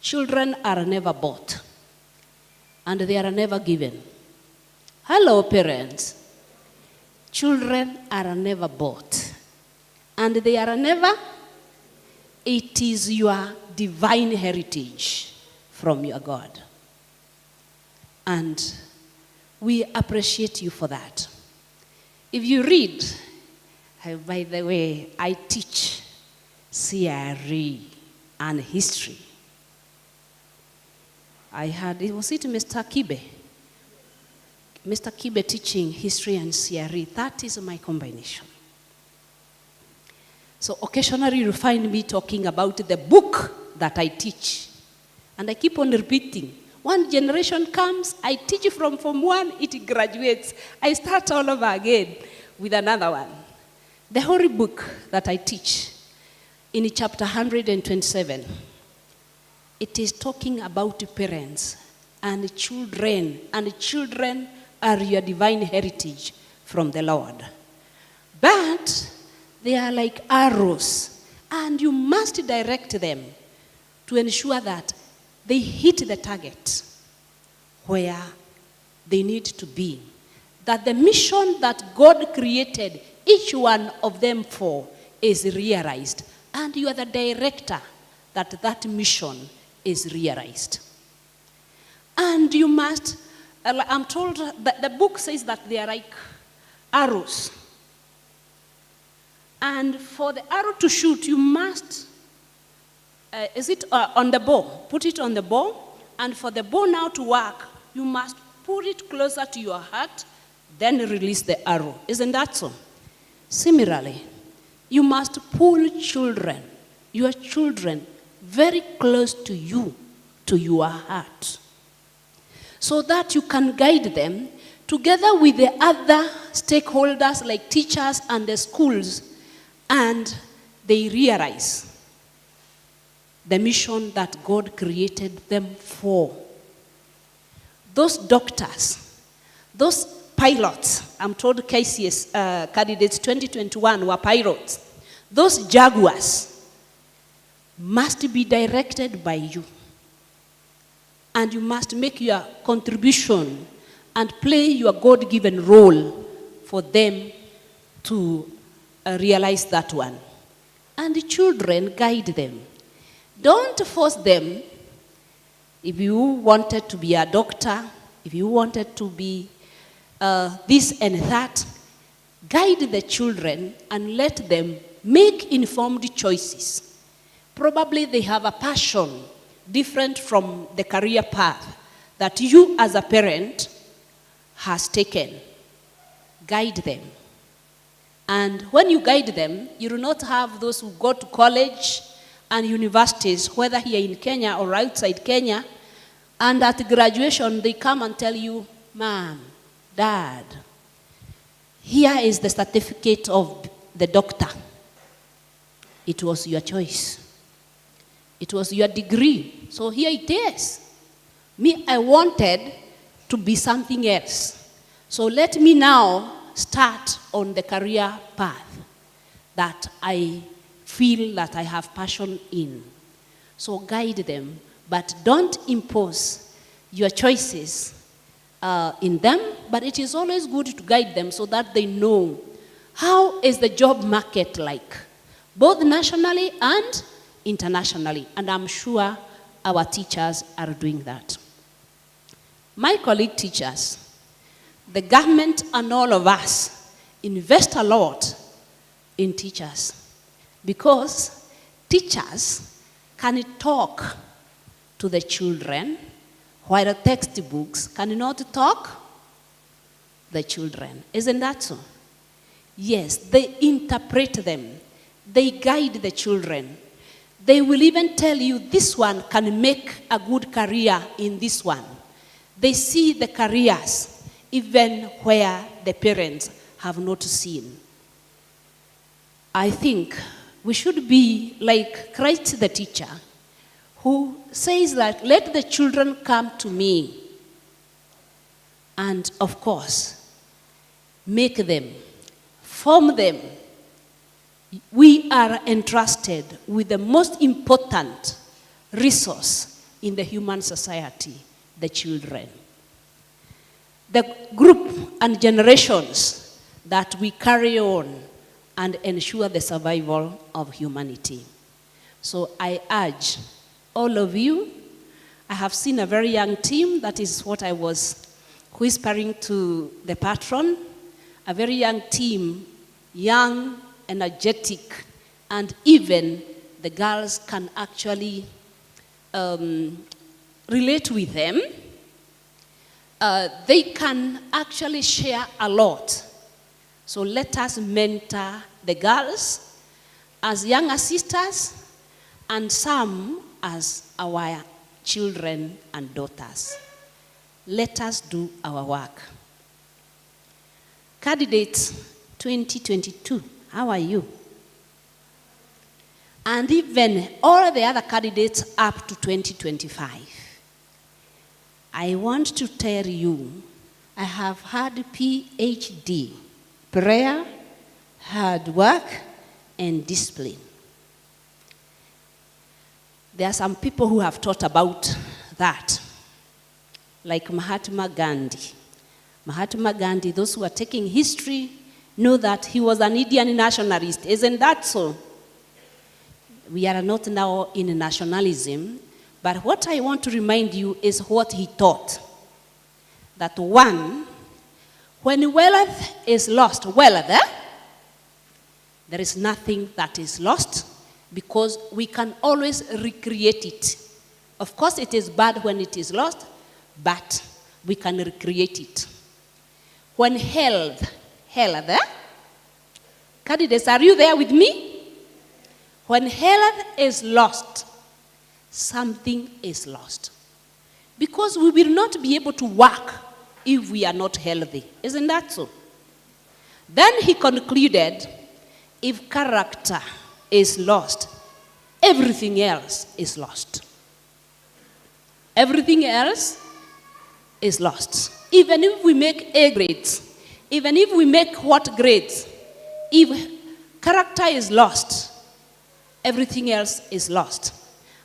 [SPEAKER 11] Children are never bought, and they are never given. Hello, parents. Children are never bought, and they are never. It is your divine heritage from your God. And we appreciate you for that. If you read, by the way, I teach CRE and history. I had, was it Mr. Kibe? Mr. Kibe teaching history and CRE. That is my combination. So occasionally you find me talking about the book that I teach. And I keep on repeating. One generation comes, I teach from Form 1, it graduates. I start all over again with another one. The holy book that I teach in chapter 127, it is talking about parents and children are your divine heritage from the Lord. But they are like arrows, and you must direct them to ensure that they hit the target where they need to be. That the mission that God created each one of them for is realized. And you are the director that mission is realized. And you must, I'm told that the book says that they are like arrows. And for the arrow to shoot, you must, on the bow? Put it on the bow. And for the bow now to work, you must put it closer to your heart, then release the arrow. Isn't that so? Similarly, you must pull children, your children, very close to you, to your heart, so that you can guide them together with the other stakeholders like teachers and the schools, and they realize the mission that God created them for. Those doctors, those pilots, I'm told KCS candidates 2021 were pilots. Those jaguars must be directed by you. And you must make your contribution and play your God-given role for them to realize that one. And the children, guide them. Don't force them. If you wanted to be a doctor, if you wanted to be this and that, guide the children and let them make informed choices. Probably they have a passion different from the career path that you as a parent has taken. Guide them. And when you guide them, you do not have those who go to college and universities, whether here in Kenya or outside Kenya, and at graduation they come and tell you, Mom, Dad, here is the certificate of the doctor. It was your choice. It was your degree. So here it is. Me, I wanted to be something else. So let me now start on the career path that I feel that I have passion in. So guide them, but don't impose your choices in them, but it is always good to guide them so that they know how is the job market like, both nationally and internationally. And I'm sure our teachers are doing that. My colleague teachers, the government and all of us invest a lot in teachers because teachers can talk to the children while textbooks cannot talk the children. Isn't that so? Yes, they interpret them. They guide the children. They will even tell you this one can make a good career in this one. They see the careers even where the parents have not seen. I think we should be like Christ the teacher, who says that, let the children come to me. And of course, make them, form them. We are entrusted with the most important resource in the human society, the children. The group and generations that we carry on and ensure the survival of humanity. So I urge all of you, I have seen a very young team, that is what I was whispering to the patron, a very young team, young, energetic, and even the girls can actually relate with them. They can actually share a lot. So let us mentor the girls as younger sisters and some as our children and daughters. Let us do our work. Candidates 2022, how are you? And even all the other candidates up to 2025. I want to tell you, I have had PhD, prayer, hard work, and discipline. There are some people who have thought about that, like Mahatma Gandhi. Mahatma Gandhi, those who are taking history know that he was an Indian nationalist. Isn't that so? We are not now in nationalism, but what I want to remind you is what he taught. That one, when wealth is lost, there is nothing that is lost because we can always recreate it. Of course, it is bad when it is lost, but we can recreate it. When health, candidates, are you there with me? When health is lost, something is lost. Because we will not be able to work if we are not healthy. Isn't that so? Then he concluded, if character is lost, everything else is lost. Everything else is lost. Even if we make A grades, even if we make what grades, if character is lost, everything else is lost.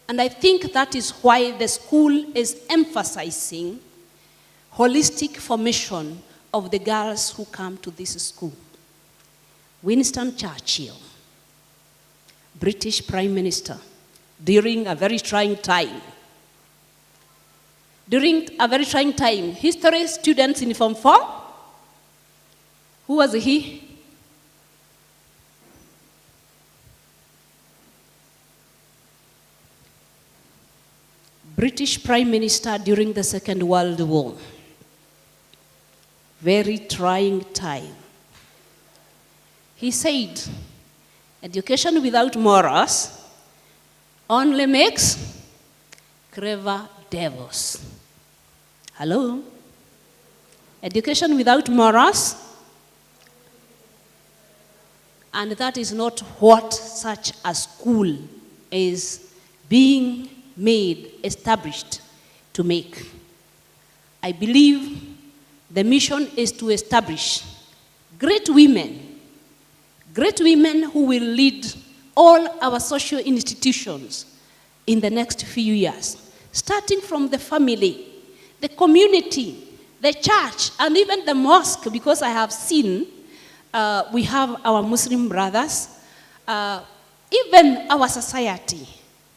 [SPEAKER 11] And I think that is why the school is emphasizing holistic formation of the girls who come to this school. Winston Churchill, British Prime Minister, during a very trying time. During a very trying time, history students in Form 4, who was he? British Prime Minister during the Second World War. Very trying time. He said, education without morals only makes clever devils. Hello? Education without morals, and that is not what such a school is being made, established to make. I believe the mission is to establish great women who will lead all our social institutions in the next few years, starting from the family, the community, the church, and even the mosque, because I have seen we have our Muslim brothers, even our society.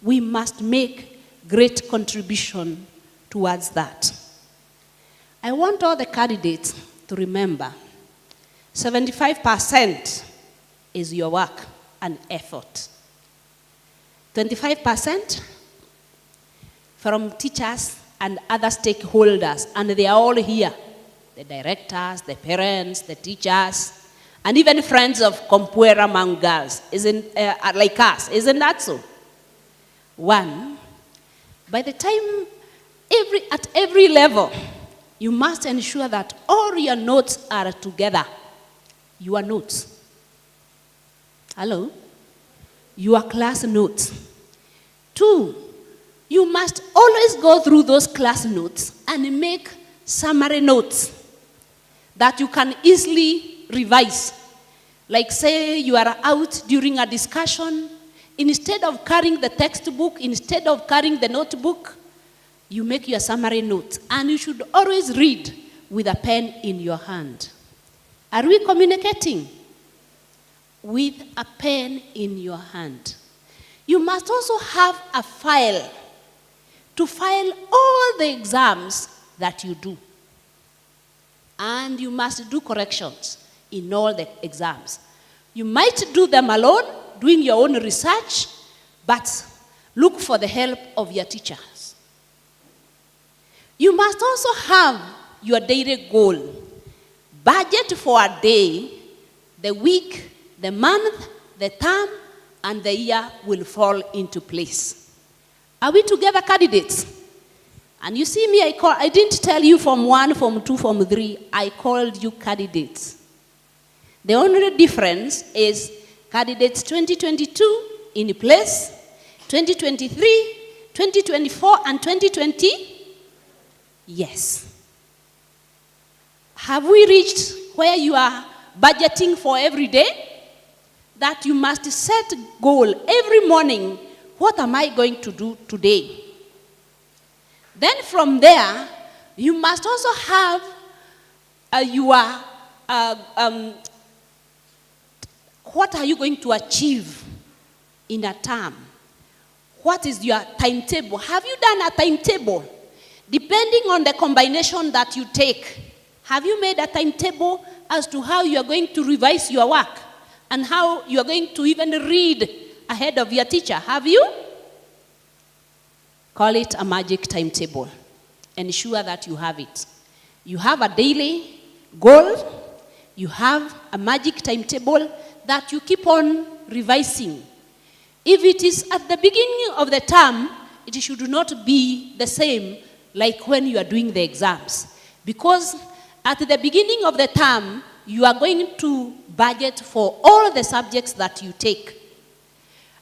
[SPEAKER 11] We must make great contribution towards that. I want all the candidates to remember 75% is your work and effort. 25% from teachers and other stakeholders, and they are all here. The directors, the parents, the teachers, and even friends of Compuera among girls, like us, isn't that so? One, by the time at every level, you must ensure that all your notes are together. Your notes. Hello? Your class notes. Two, you must always go through those class notes and make summary notes that you can easily revise. Like say you are out during a discussion, instead of carrying the textbook, instead of carrying the notebook, you make your summary notes. And you should always read with a pen in your hand. Are we communicating? With a pen in your hand. You must also have a file to file all the exams that you do. And you must do corrections in all the exams. You might do them alone, doing your own research, but look for the help of your teachers. You must also have your daily goal. Budget for a day, the week, the month, the term, and the year will fall into place. Are we together, candidates? And you see me, I didn't tell you Form 1, Form 2, Form 3. I called you candidates. The only difference is candidates 2022 in place, 2023, 2024, and 2020. Yes. Have we reached where you are budgeting for every day? That you must set goal every morning. What am I going to do today? Then from there, you must also have what are you going to achieve in a term? What is your timetable? Have you done a timetable? Depending on the combination that you take, have you made a timetable as to how you are going to revise your work and how you are going to even read ahead of your teacher? Have you? Call it a magic timetable. Ensure that you have it. You have a daily goal. You have a magic timetable that you keep on revising. If it is at the beginning of the term, it should not be the same like when you are doing the exams. Because at the beginning of the term, you are going to budget for all the subjects that you take.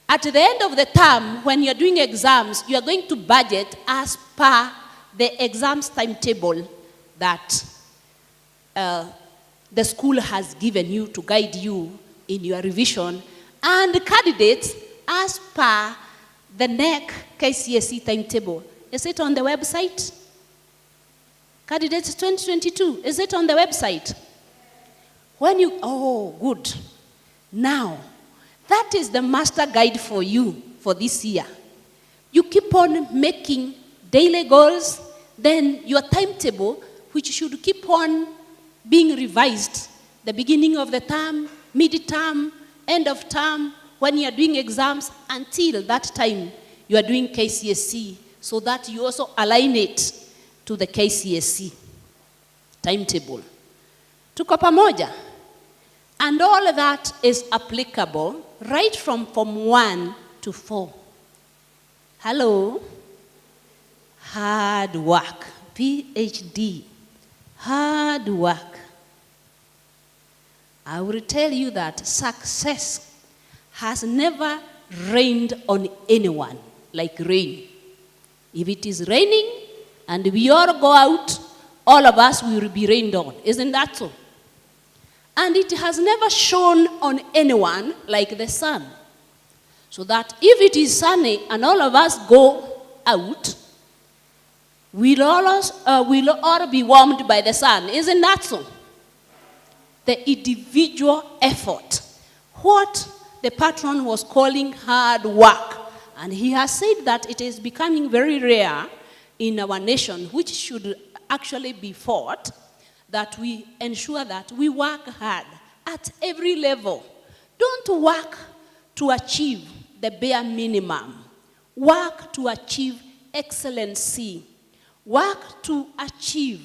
[SPEAKER 11] At the end of the term, when you're doing exams, you are going to budget as per the exams timetable that the school has given you to guide you in your revision, and candidates as per the NEC KCSE timetable. Is it on the website? Candidates 2022, is it on the website? When you, oh, good. Now, that is the master guide for you for this year. You keep on making daily goals, then your timetable, which should keep on being revised, the beginning of the term, mid-term, end of term, when you are doing exams, until that time you are doing KCSE, so that you also align it to the KCSE timetable. Tuko pamoja? And all of that is applicable right from Form 1 to 4. Hello? Hard work. PhD. Hard work. I will tell you that success has never rained on anyone like rain. If it is raining and we all go out, all of us will be rained on. Isn't that so? And it has never shone on anyone like the sun. So that if it is sunny and all of us go out, we'll all be warmed by the sun. Isn't that so? The individual effort. What the patron was calling hard work. And he has said that it is becoming very rare in our nation, which should actually be fought, that we ensure that we work hard at every level. Don't work to achieve the bare minimum. Work to achieve excellency. Work to achieve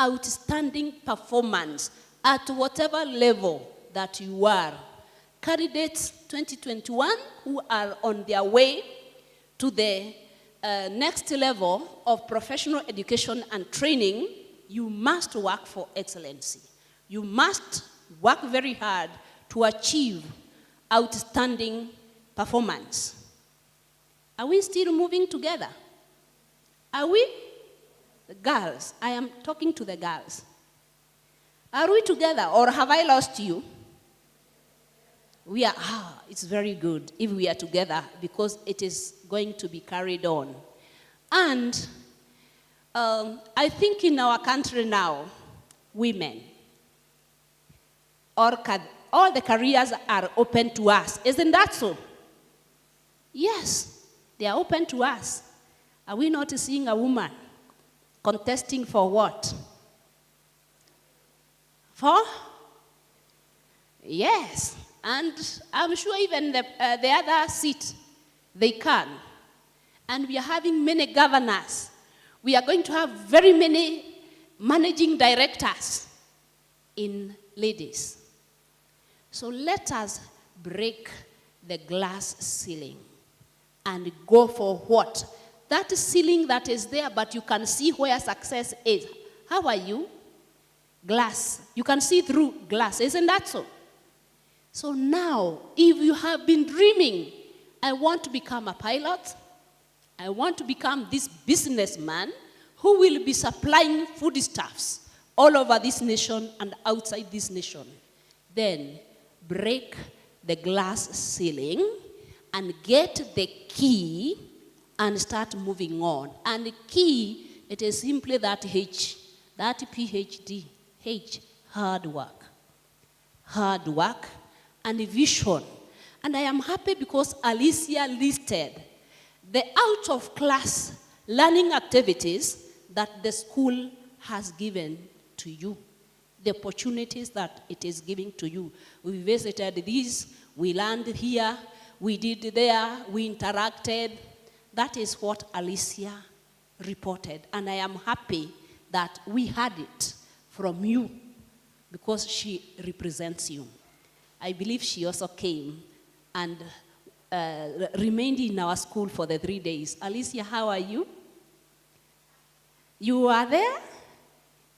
[SPEAKER 11] outstanding performance at whatever level that you are. Candidates 2021 who are on their way to the next level of professional education and training, you must work for excellency. You must work very hard to achieve outstanding performance. Are we still moving together? Are we? The girls, I am talking to the girls. Are we together or have I lost you? We are, it's very good if we are together because it is going to be carried on. And I think in our country now, women, all the careers are open to us. Isn't that so? Yes, they are open to us. Are we not seeing a woman contesting for what? For? Yes. And I'm sure even the other seat, they can. And we are having many governors. We are going to have very many managing directors in ladies. So let us break the glass ceiling and go for what? That ceiling that is there, but you can see where success is. How are you? Glass. You can see through glass. Isn't that so? So now, if you have been dreaming, I want to become a pilot, I want to become this businessman who will be supplying foodstuffs all over this nation and outside this nation, then break the glass ceiling and get the key and start moving on. And the key, it is simply that H, that PhD, H, hard work. Hard work and vision. And I am happy because Alicia listed the out-of-class learning activities that the school has given to you, the opportunities that it is giving to you. We visited these, we learned here, we did there, we interacted. That is what Alicia reported. And I am happy that we had it from you because she represents you. I believe she also came and remained in our school for the 3 days. Alicia, how are you? You are there?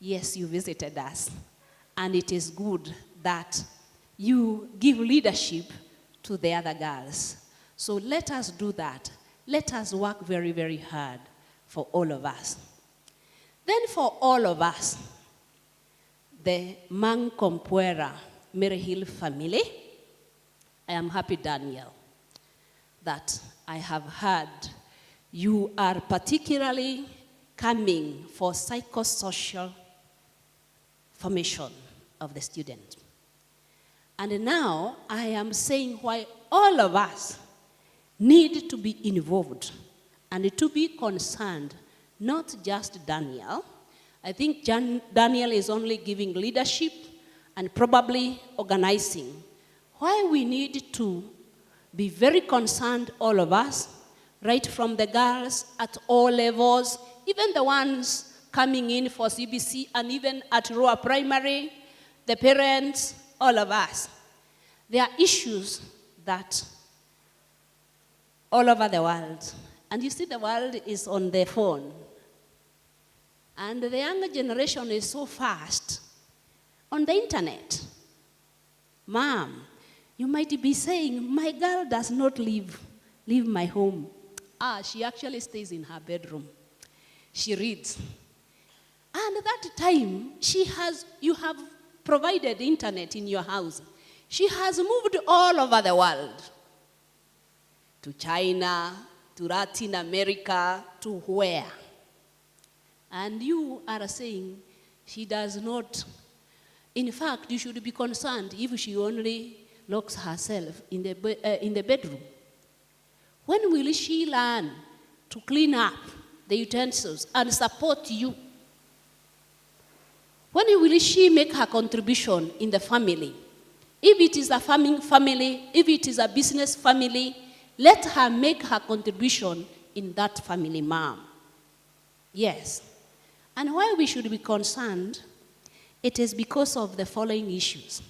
[SPEAKER 11] Yes, you visited us. And it is good that you give leadership to the other girls. So let us do that. Let us work very, very hard for all of us. Then for all of us, the Mankompuera Mary Hill family, I am happy, Daniel, that I have heard you are particularly coming for psychosocial formation of the student. And now I am saying why all of us need to be involved and to be concerned, not just Daniel. I think Daniel is only giving leadership and probably organizing. Why we need to be very concerned, all of us, right from the girls at all levels, even the ones coming in for CBC and even at lower primary, the parents, all of us. There are issues that all over the world, and you see the world is on their phone. And the younger generation is so fast on the internet. Mom, you might be saying, my girl does not leave my home. She actually stays in her bedroom. She reads. And at that time, you have provided internet in your house. She has moved all over the world. To China, to Latin America, to where? And you are saying she does not. In fact, you should be concerned if she only locks herself in the bedroom. When will she learn to clean up the utensils and support you? When will she make her contribution in the family? If it is a farming family, if it is a business family, let her make her contribution in that family, mom. Yes. And why we should be concerned, it is because of the following issues.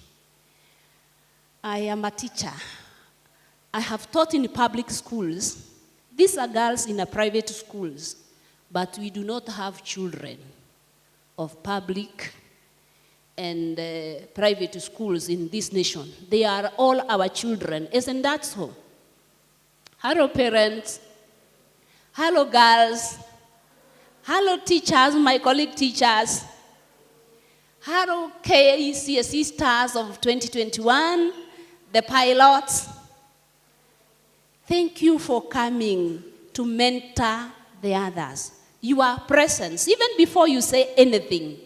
[SPEAKER 11] I am a teacher. I have taught in public schools. These are girls in a private schools, but we do not have children of public and private schools in this nation. They are all our children. Isn't that so? Hello, parents. Hello, girls. Hello, teachers, my colleague teachers. Hello, KCSE stars of 2021, the pilots. Thank you for coming to mentor the others. Your presence, even before you say anything,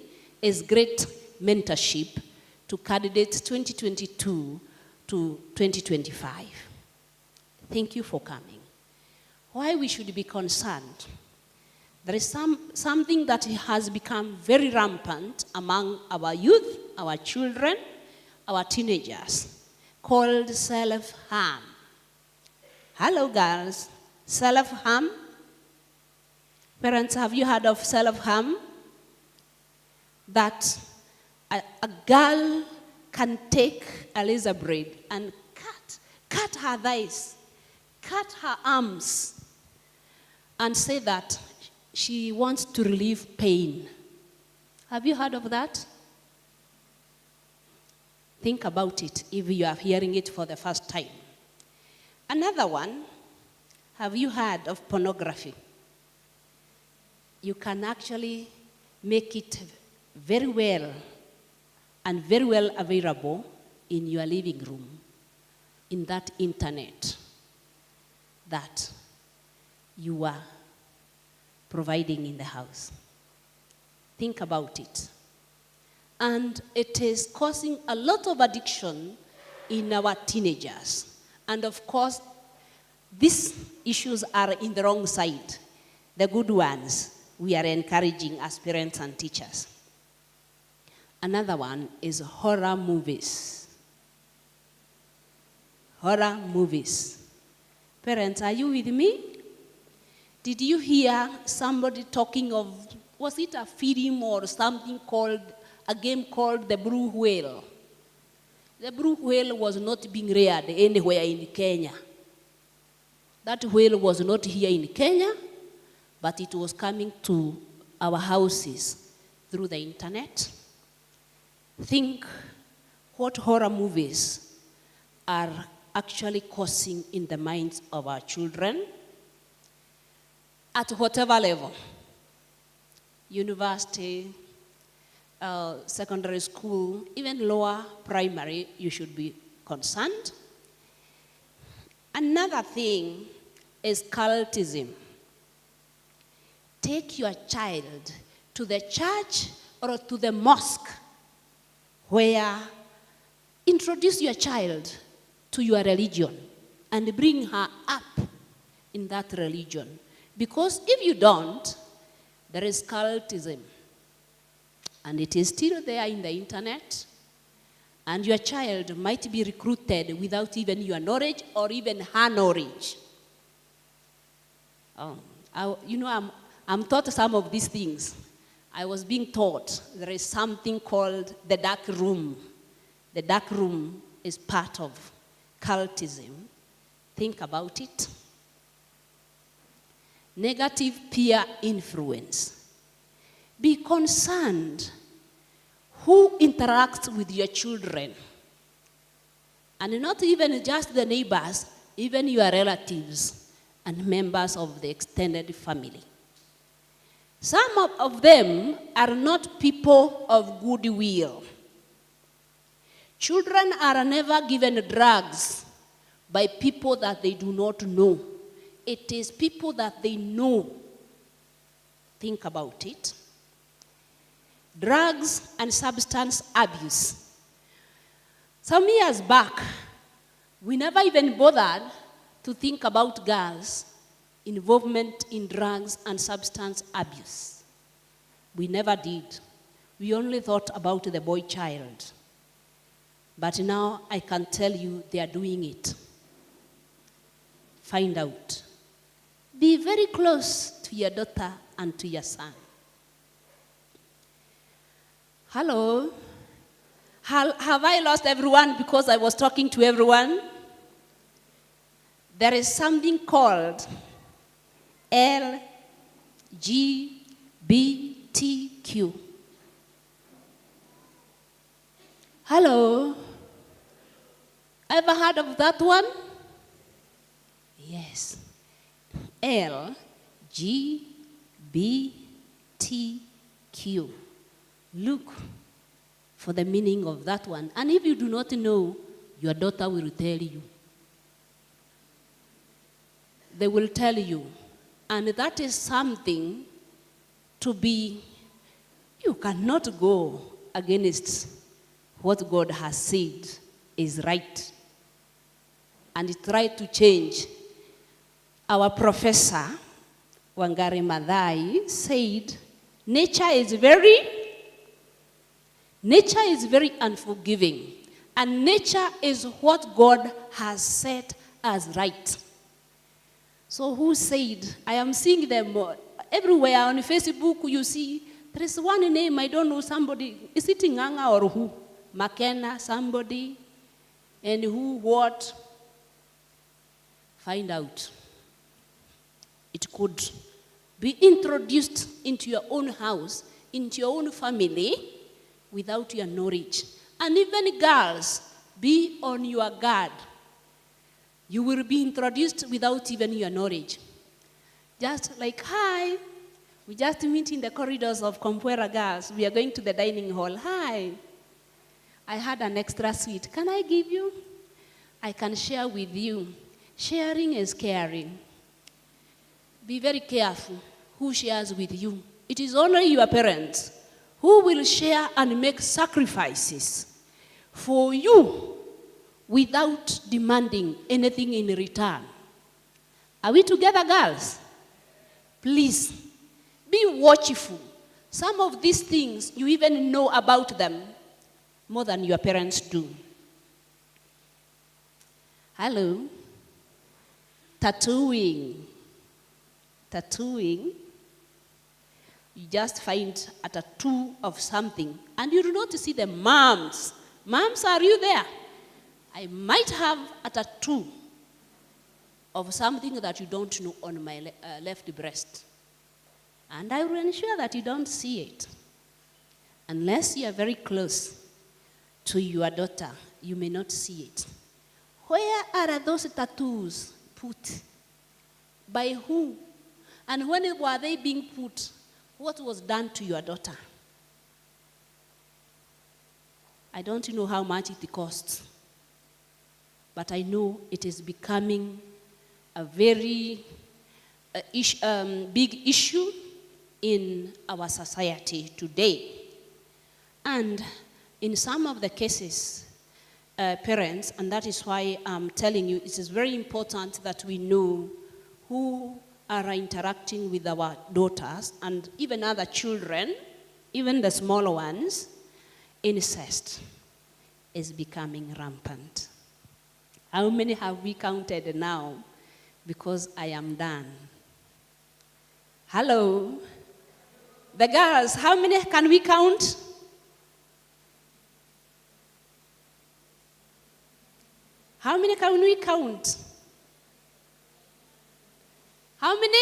[SPEAKER 11] is great mentorship to candidates 2022 to 2025. Thank you for coming. Why we should be concerned? There is something that has become very rampant among our youth, our children, our teenagers, called self-harm. Hello, girls. Self-harm. Parents, have you heard of self-harm? That a girl can take a razor blade and cut her thighs, cut her arms, and say that she wants to relieve pain. Have you heard of that? Think about it if you are hearing it for the first time. Another one, have you heard of pornography? You can actually make it very well and very well available in your living room, in that internet that you are providing in the house. Think about it. And it is causing a lot of addiction in our teenagers. And of course, these issues are in the wrong side. The good ones we are encouraging as parents and teachers. Another one is horror movies. Horror movies. Parents, are you with me? Did you hear somebody talking of, was it a film or something called, a game called the Blue Whale? The blue whale was not being reared anywhere in Kenya. That whale was not here in Kenya, but it was coming to our houses through the internet. Think what horror movies are actually causing in the minds of our children at whatever level. University, secondary school, even lower primary, you should be concerned. Another thing is cultism. Take your child to the church or to the mosque where introduce your child to your religion and bring her up in that religion. Because if you don't, there is cultism. And it is still there in the internet. And your child might be recruited without even your knowledge or even her knowledge. I'm taught some of these things. I was being taught there is something called the dark room. The dark room is part of cultism. Think about it. Negative peer influence. Be concerned who interacts with your children. And not even just the neighbors, even your relatives and members of the extended family. Some of them are not people of goodwill. Children are never given drugs by people that they do not know. It is people that they know. Think about it. Drugs and substance abuse. Some years back, we never even bothered to think about girls' involvement in drugs and substance abuse. We never did. We only thought about the boy child. But now I can tell you they are doing it. Find out. Be very close to your daughter and to your son. Hello? Have I lost everyone because I was talking to everyone? There is something called �LGBT_Q. Hello? Ever heard of that one? Yes. �LGBT_Q. Look for the meaning of that one. And if you do not know, your daughter will tell you. They will tell you. And that is something to be, you cannot go against what God has said is right. And try to change. Our professor, Wangari Maathai, said, nature is very unforgiving. And nature is what God has set as right. So who said, I am seeing them everywhere on Facebook, you see, there is one name, I don't know, somebody, is it Nganga or who? McKenna, somebody, and who, what? Find out. It could be introduced into your own house, into your own family, without your knowledge. And even girls, be on your guard. You will be introduced without even your knowledge. Just like, hi, we just meet in the corridors of Compwera girls. We are going to the dining hall. Hi, I had an extra sweet. Can I give you? I can share with you. Sharing is caring. Be very careful who shares with you. It is only your parents who will share and make sacrifices for you without demanding anything in return. Are we together, girls? Please, be watchful. Some of these things, you even know about them more than your parents do. Hello? Tattooing. Tattooing. You just find a tattoo of something, and you do not see the moms. Moms, are you there? I might have a tattoo of something that you don't know on my left breast. And I will ensure that you don't see it. Unless you are very close to your daughter, you may not see it. Where are those tattoos put? By who? And when were they being put? What was done to your daughter? I don't know how much it costs, but I know it is becoming a very big issue in our society today. And in some of the cases, parents, and that is why I'm telling you, it is very important that we know who are interacting with our daughters and even other children, even the smaller ones. Incest is becoming rampant. How many have we counted now? Because I am done. Hello? The girls, how many can we count? How many can we count? How many?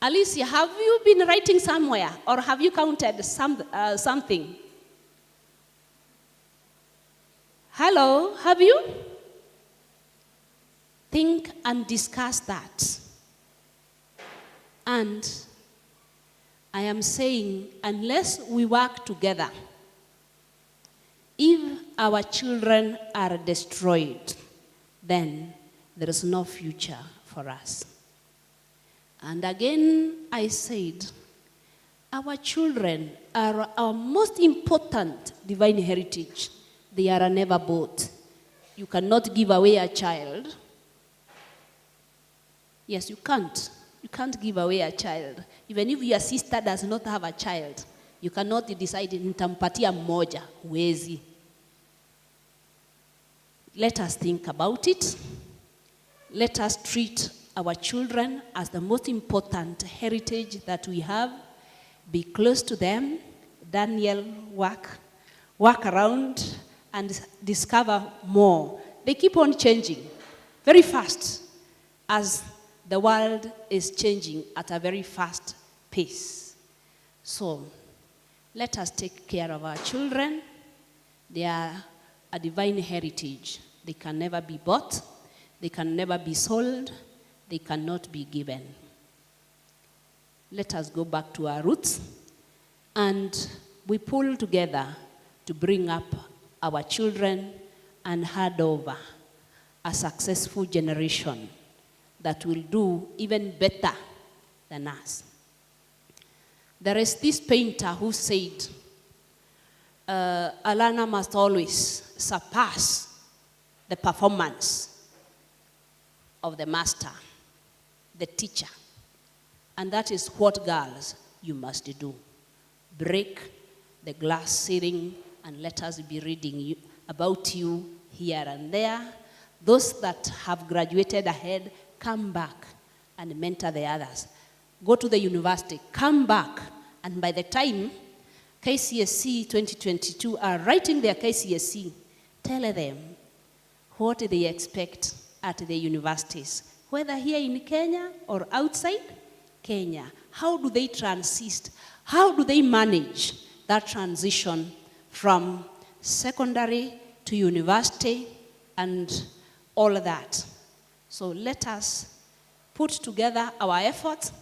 [SPEAKER 11] Alicia, have you been writing somewhere, or have you counted something? Hello, have you? Think and discuss that. And I am saying, unless we work together, if our children are destroyed, then there is no future for us. And again, I said, our children are our most important divine heritage. They are never bought. You cannot give away a child. Yes, you can't. You can't give away a child. Even if your sister does not have a child, you cannot decide, nitampatia mmoja, huwezi. Let us think about it. Let us treat our children as the most important heritage that we have. Be close to them. Daniel, work around and discover more. They keep on changing very fast. as the world is changing at a very fast pace. So let us take care of our children. They are a divine heritage. They can never be bought. They can never be sold. They cannot be given. Let us go back to our roots, and we pull together to bring up our children and hand over a successful generation that will do even better than us. There is this painter who said, a learner must always surpass the performance of the master, the teacher. And that is what, girls, you must do. Break the glass ceiling and let us be reading about you here and there. Those that have graduated ahead, come back and mentor the others. Go to the university, come back, and by the time KCSE 2022 are writing their KCSE, tell them what they expect at the universities, whether here in Kenya or outside Kenya. How do they transist? How do they manage that transition from secondary to university and all of that? So let us put together our efforts,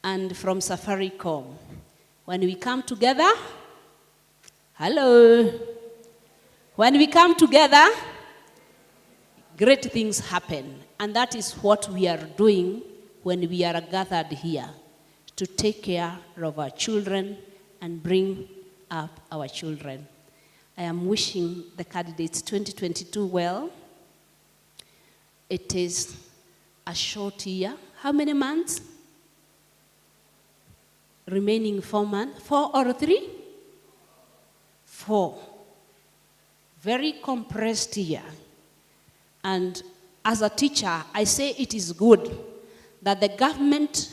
[SPEAKER 11] and from Safaricom, when we come together, hello, when we come together, great things happen. And that is what we are doing when we are gathered here, to take care of our children and bring up our children. I am wishing the candidates 2022 well. It is a short year. How many months? Remaining 4 months. 4 or 3? 4. Very compressed year. And as a teacher, I say it is good that the government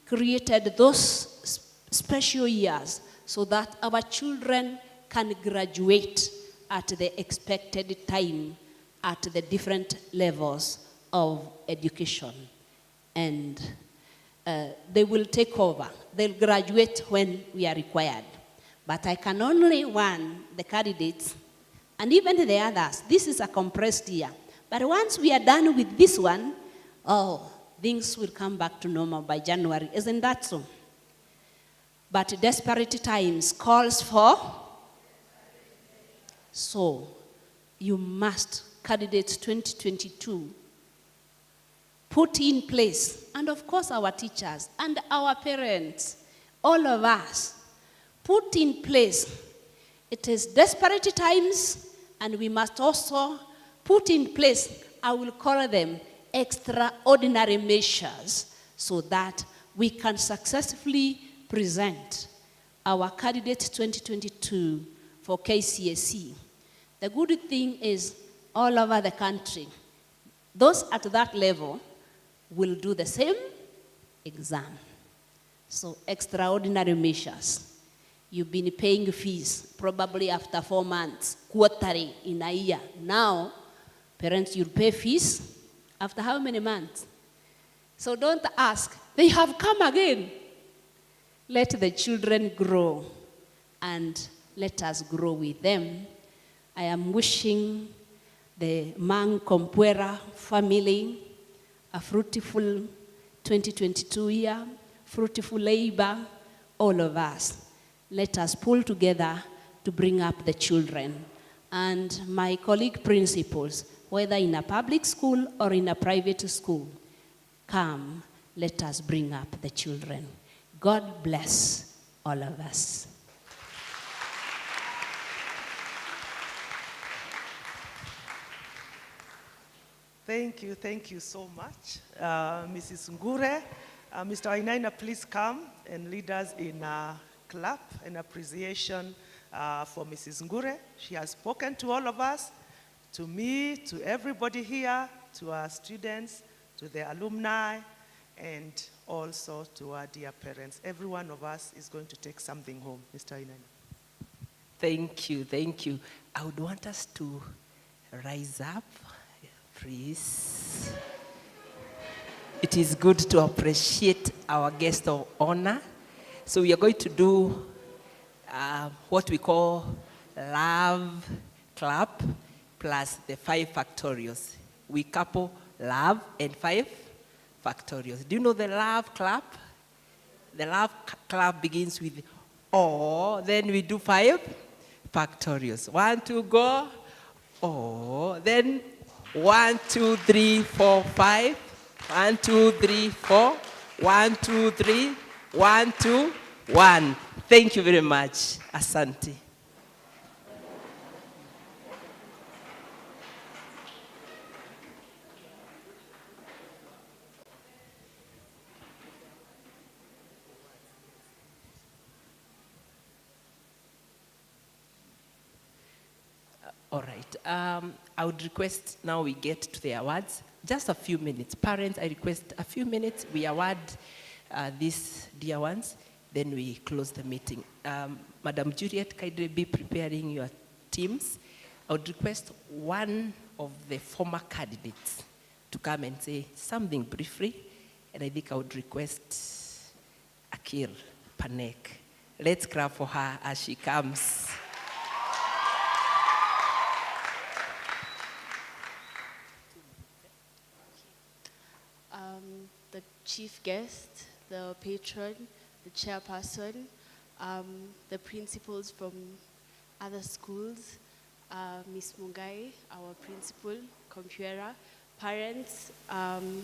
[SPEAKER 11] created those special years so that our children can graduate at the expected time at the different levels of education. And they will take over. They'll graduate when we are required. But I can only warn the candidates and even the others, this is a compressed year. But once we are done with this one, things will come back to normal by January. Isn't that so? But desperate times calls for. So you must, candidates 2022, put in place, and of course our teachers and our parents, all of us, put in place. It is desperate times, and we must also put in place, I will call them extraordinary measures, so that we can successfully present our candidate 2022 for KCSE. The good thing is all over the country, those at that level will do the same exam. So extraordinary measures. You've been paying fees probably after 4 months, quarterly in a year. Now, parents, you'll pay fees after how many months? So don't ask, they have come again. Let the children grow, and let us grow with them. I am wishing the Mang Kompuera family a fruitful 2022 year, fruitful labor, all of us. Let us pull together to bring up the children. And my colleague principals, whether in a public school or in a private school, come, let us bring up the children. God bless all of us.
[SPEAKER 4] Thank you so much, Mrs. Ngure. Mr. Wainaina, please come and lead us in a clap and appreciation for Mrs. Ngure. She has spoken to all of us, to me, to everybody here, to our students, to the alumni, and also to our dear parents. Every one of us is going to take something home. Mr. Wainaina.
[SPEAKER 2] Thank you, thank you. I would want us to rise up, please. it is good to appreciate our guest of honor. So we are going to do what we call love clap plus the 5 factorials. We couple love and 5 factorials. Do you know the love clap? The love clap begins with oh, then we do 5 factorials. 1, 2, go. Oh, then 1, 2, 3, 4, 5. 1, 2, 3, 4. 1, 2, 3. 1, 2, 1. Thank you very much. Asante. All right. I would request now we get to the awards. Just a few minutes. Parents, I request a few minutes. We award these dear ones. Then we close the meeting. Madam Juliet, kindly be preparing your teams. I would request one of the former candidates to come and say something briefly. And I think I would request Akil Panek. Let's clap for her as she comes.
[SPEAKER 12] The chief guest, the patron, the chairperson, the principals from other schools, Ms. Mungai, our principal, Compuera, parents,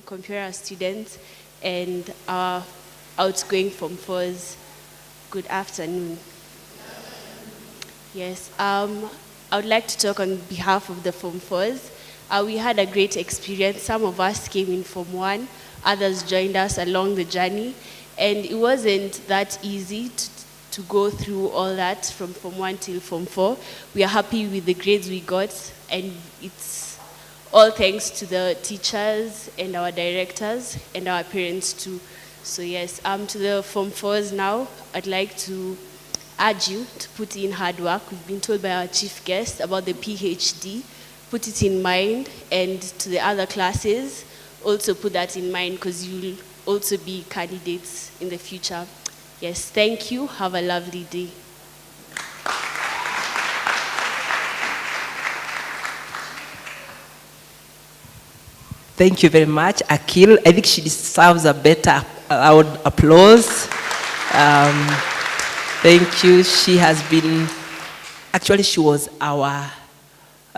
[SPEAKER 12] Compuera students, and our outgoing Form 4s. Good afternoon. Yes, I would like to talk on behalf of the Form 4s. We had a great experience. Some of us came in Form 1, others joined us along the journey, and it wasn't that easy to go through all that from Form 1 till Form 4. We are happy with the grades we got, and it's all thanks to the teachers and our directors and our parents too. So yes, to the Form 4s now, I'd like to urge you to put in hard work. We've been told by our chief guest about the PhD. Put it in mind, and to the other classes, also put that in mind, because you'll also be candidates in the future. Yes, thank you. Have a lovely day.
[SPEAKER 2] Thank you very much, Akil. I think she deserves a better loud applause. Thank you. She has been, actually she was our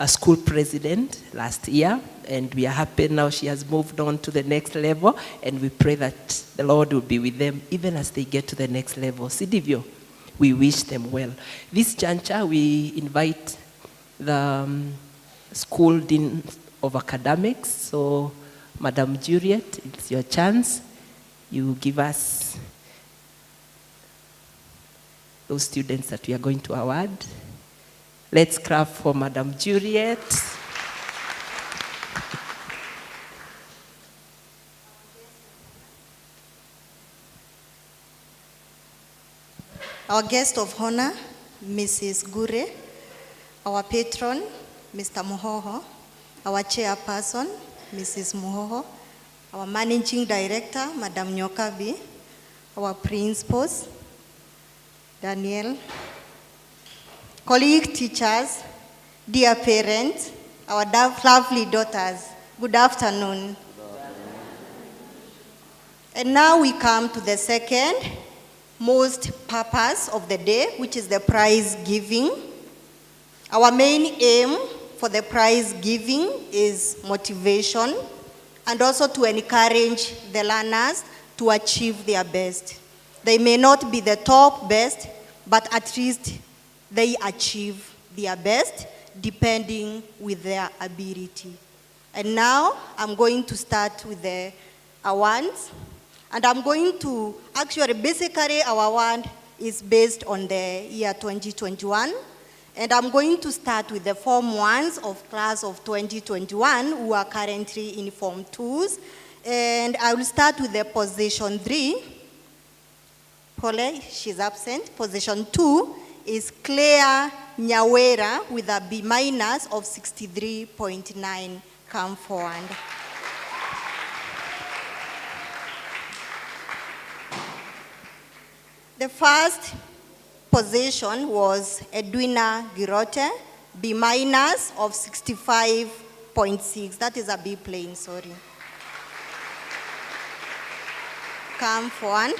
[SPEAKER 2] school president last year, and we are happy now she has moved on to the next level, and we pray that the Lord will be with them even as they get to the next level. Sidivyo, we wish them well. This juncture, we invite the school dean of academics. So, Madam Juliet, it's your chance. You give us those students that we are going to award. Let's clap for Madam Juliet.
[SPEAKER 13] Our guest of honor, Mrs. Gure, our patron, Mr. Muhoho, our chairperson, Mrs. Muhoho, our managing director, Madam Nyokabi, our principals, Daniel, colleague teachers, dear parents, our lovely daughters, good afternoon. And now we come to the second most purpose of the day, which is the prize giving. Our main aim for the prize giving is motivation and also to encourage the learners to achieve their best. They may not be the top best, but at least they achieve their best depending with their ability. And now I'm going to start with the awards. And I'm going to, actually, basically our award is based on the year 2021. And I'm going to start with the Form 1s of class of 2021 who are currently in Form 2s. And I will start with the position 3. Pole, she's absent. Position 2 is Claire Nyawera with a B- of 63.9. Come forward. The first position was Edwina Girote, B minus of 65.6. That is a B plane, sorry. Come forward.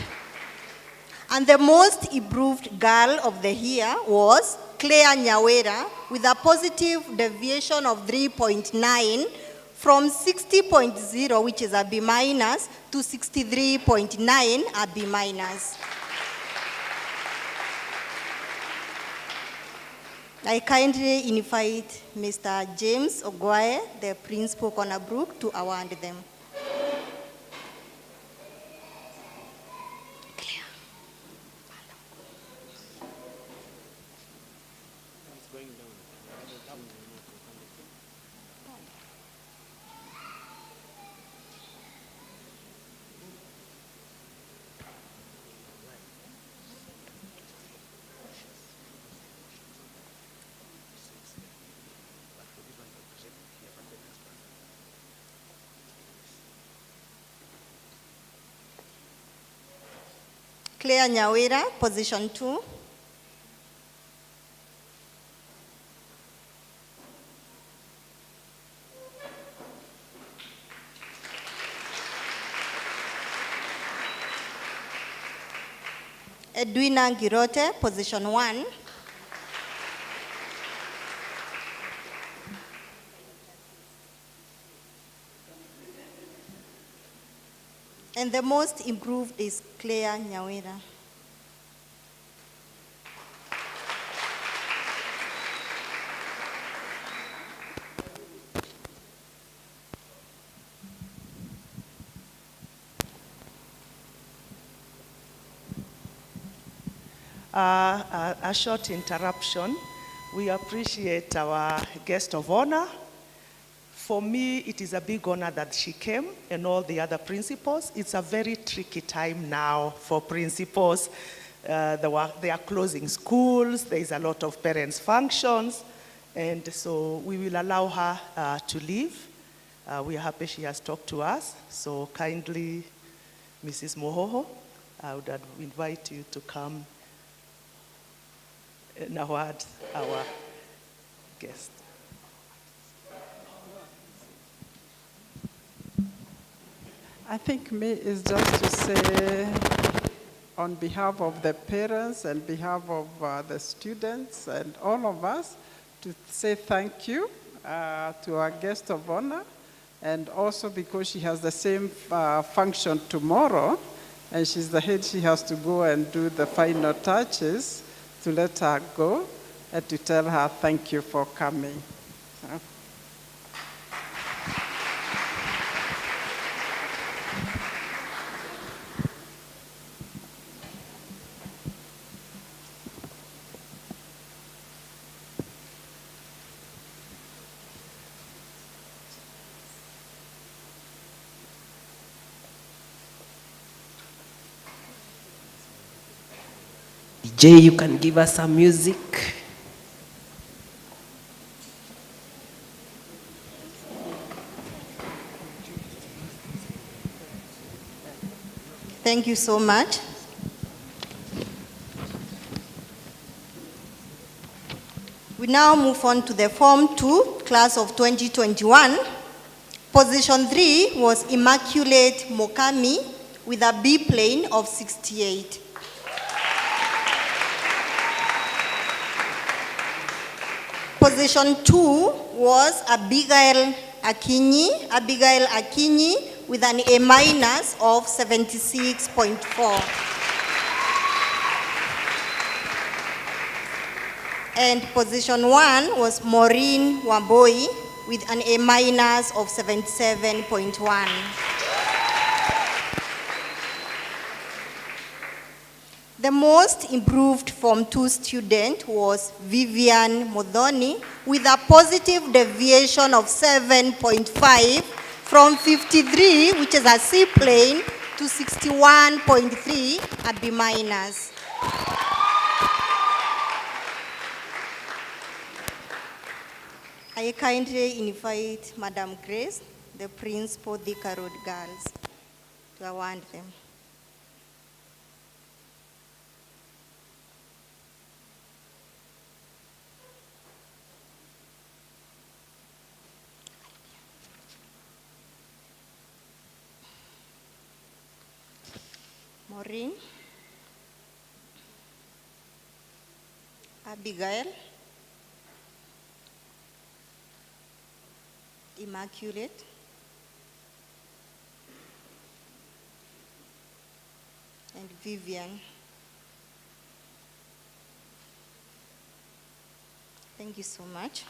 [SPEAKER 13] And the most improved girl of the year was Claire Nyawera with a positive deviation of 3.9 from 60.0, which is a B minus, to 63.9, a B minus. I kindly invite Mr. James Ogwae, the principal Corner Brook, to award them. Claire Nyawera, position 2. Edwina Girote, position 1. And the most improved is Claire Nyawera.
[SPEAKER 4] A short interruption. We appreciate our guest of honor. For me, it is a big honor that she came and all the other principals. It's a very tricky time now for principals. They are closing schools. There is a lot of parents' functions. And so we will allow her to leave. We are happy she has talked to us. So kindly, Mrs. Mohoho, I would invite you to come and award our guest.
[SPEAKER 14] I think me is just to say, on behalf of the parents and behalf of the students and all of us, to say thank you to our guest of honor, and also because she has the same function tomorrow, and she's the head, she has to go and do the final touches to let her go, and to tell her thank you for coming.
[SPEAKER 2] DJ, you can give us some music.
[SPEAKER 13] Thank you so much. We now move on to the Form 2, class of 2021. Position 3 was Immaculate Mokami with a B plane of 68. Position 2 was Abigail Akinyi with an A minus of 76.4. And position 1 was Maureen Wamboi with an A minus of 77.1. The most improved Form 2 student was Vivian Modoni with a positive deviation of 7.5 from 53, which is a C plane, to 61.3, a B minus. I kindly invite Madam Grace, the principal Thika Road Girls, to award them. Maureen, Abigail, Immaculate, and Vivian. Thank you so much.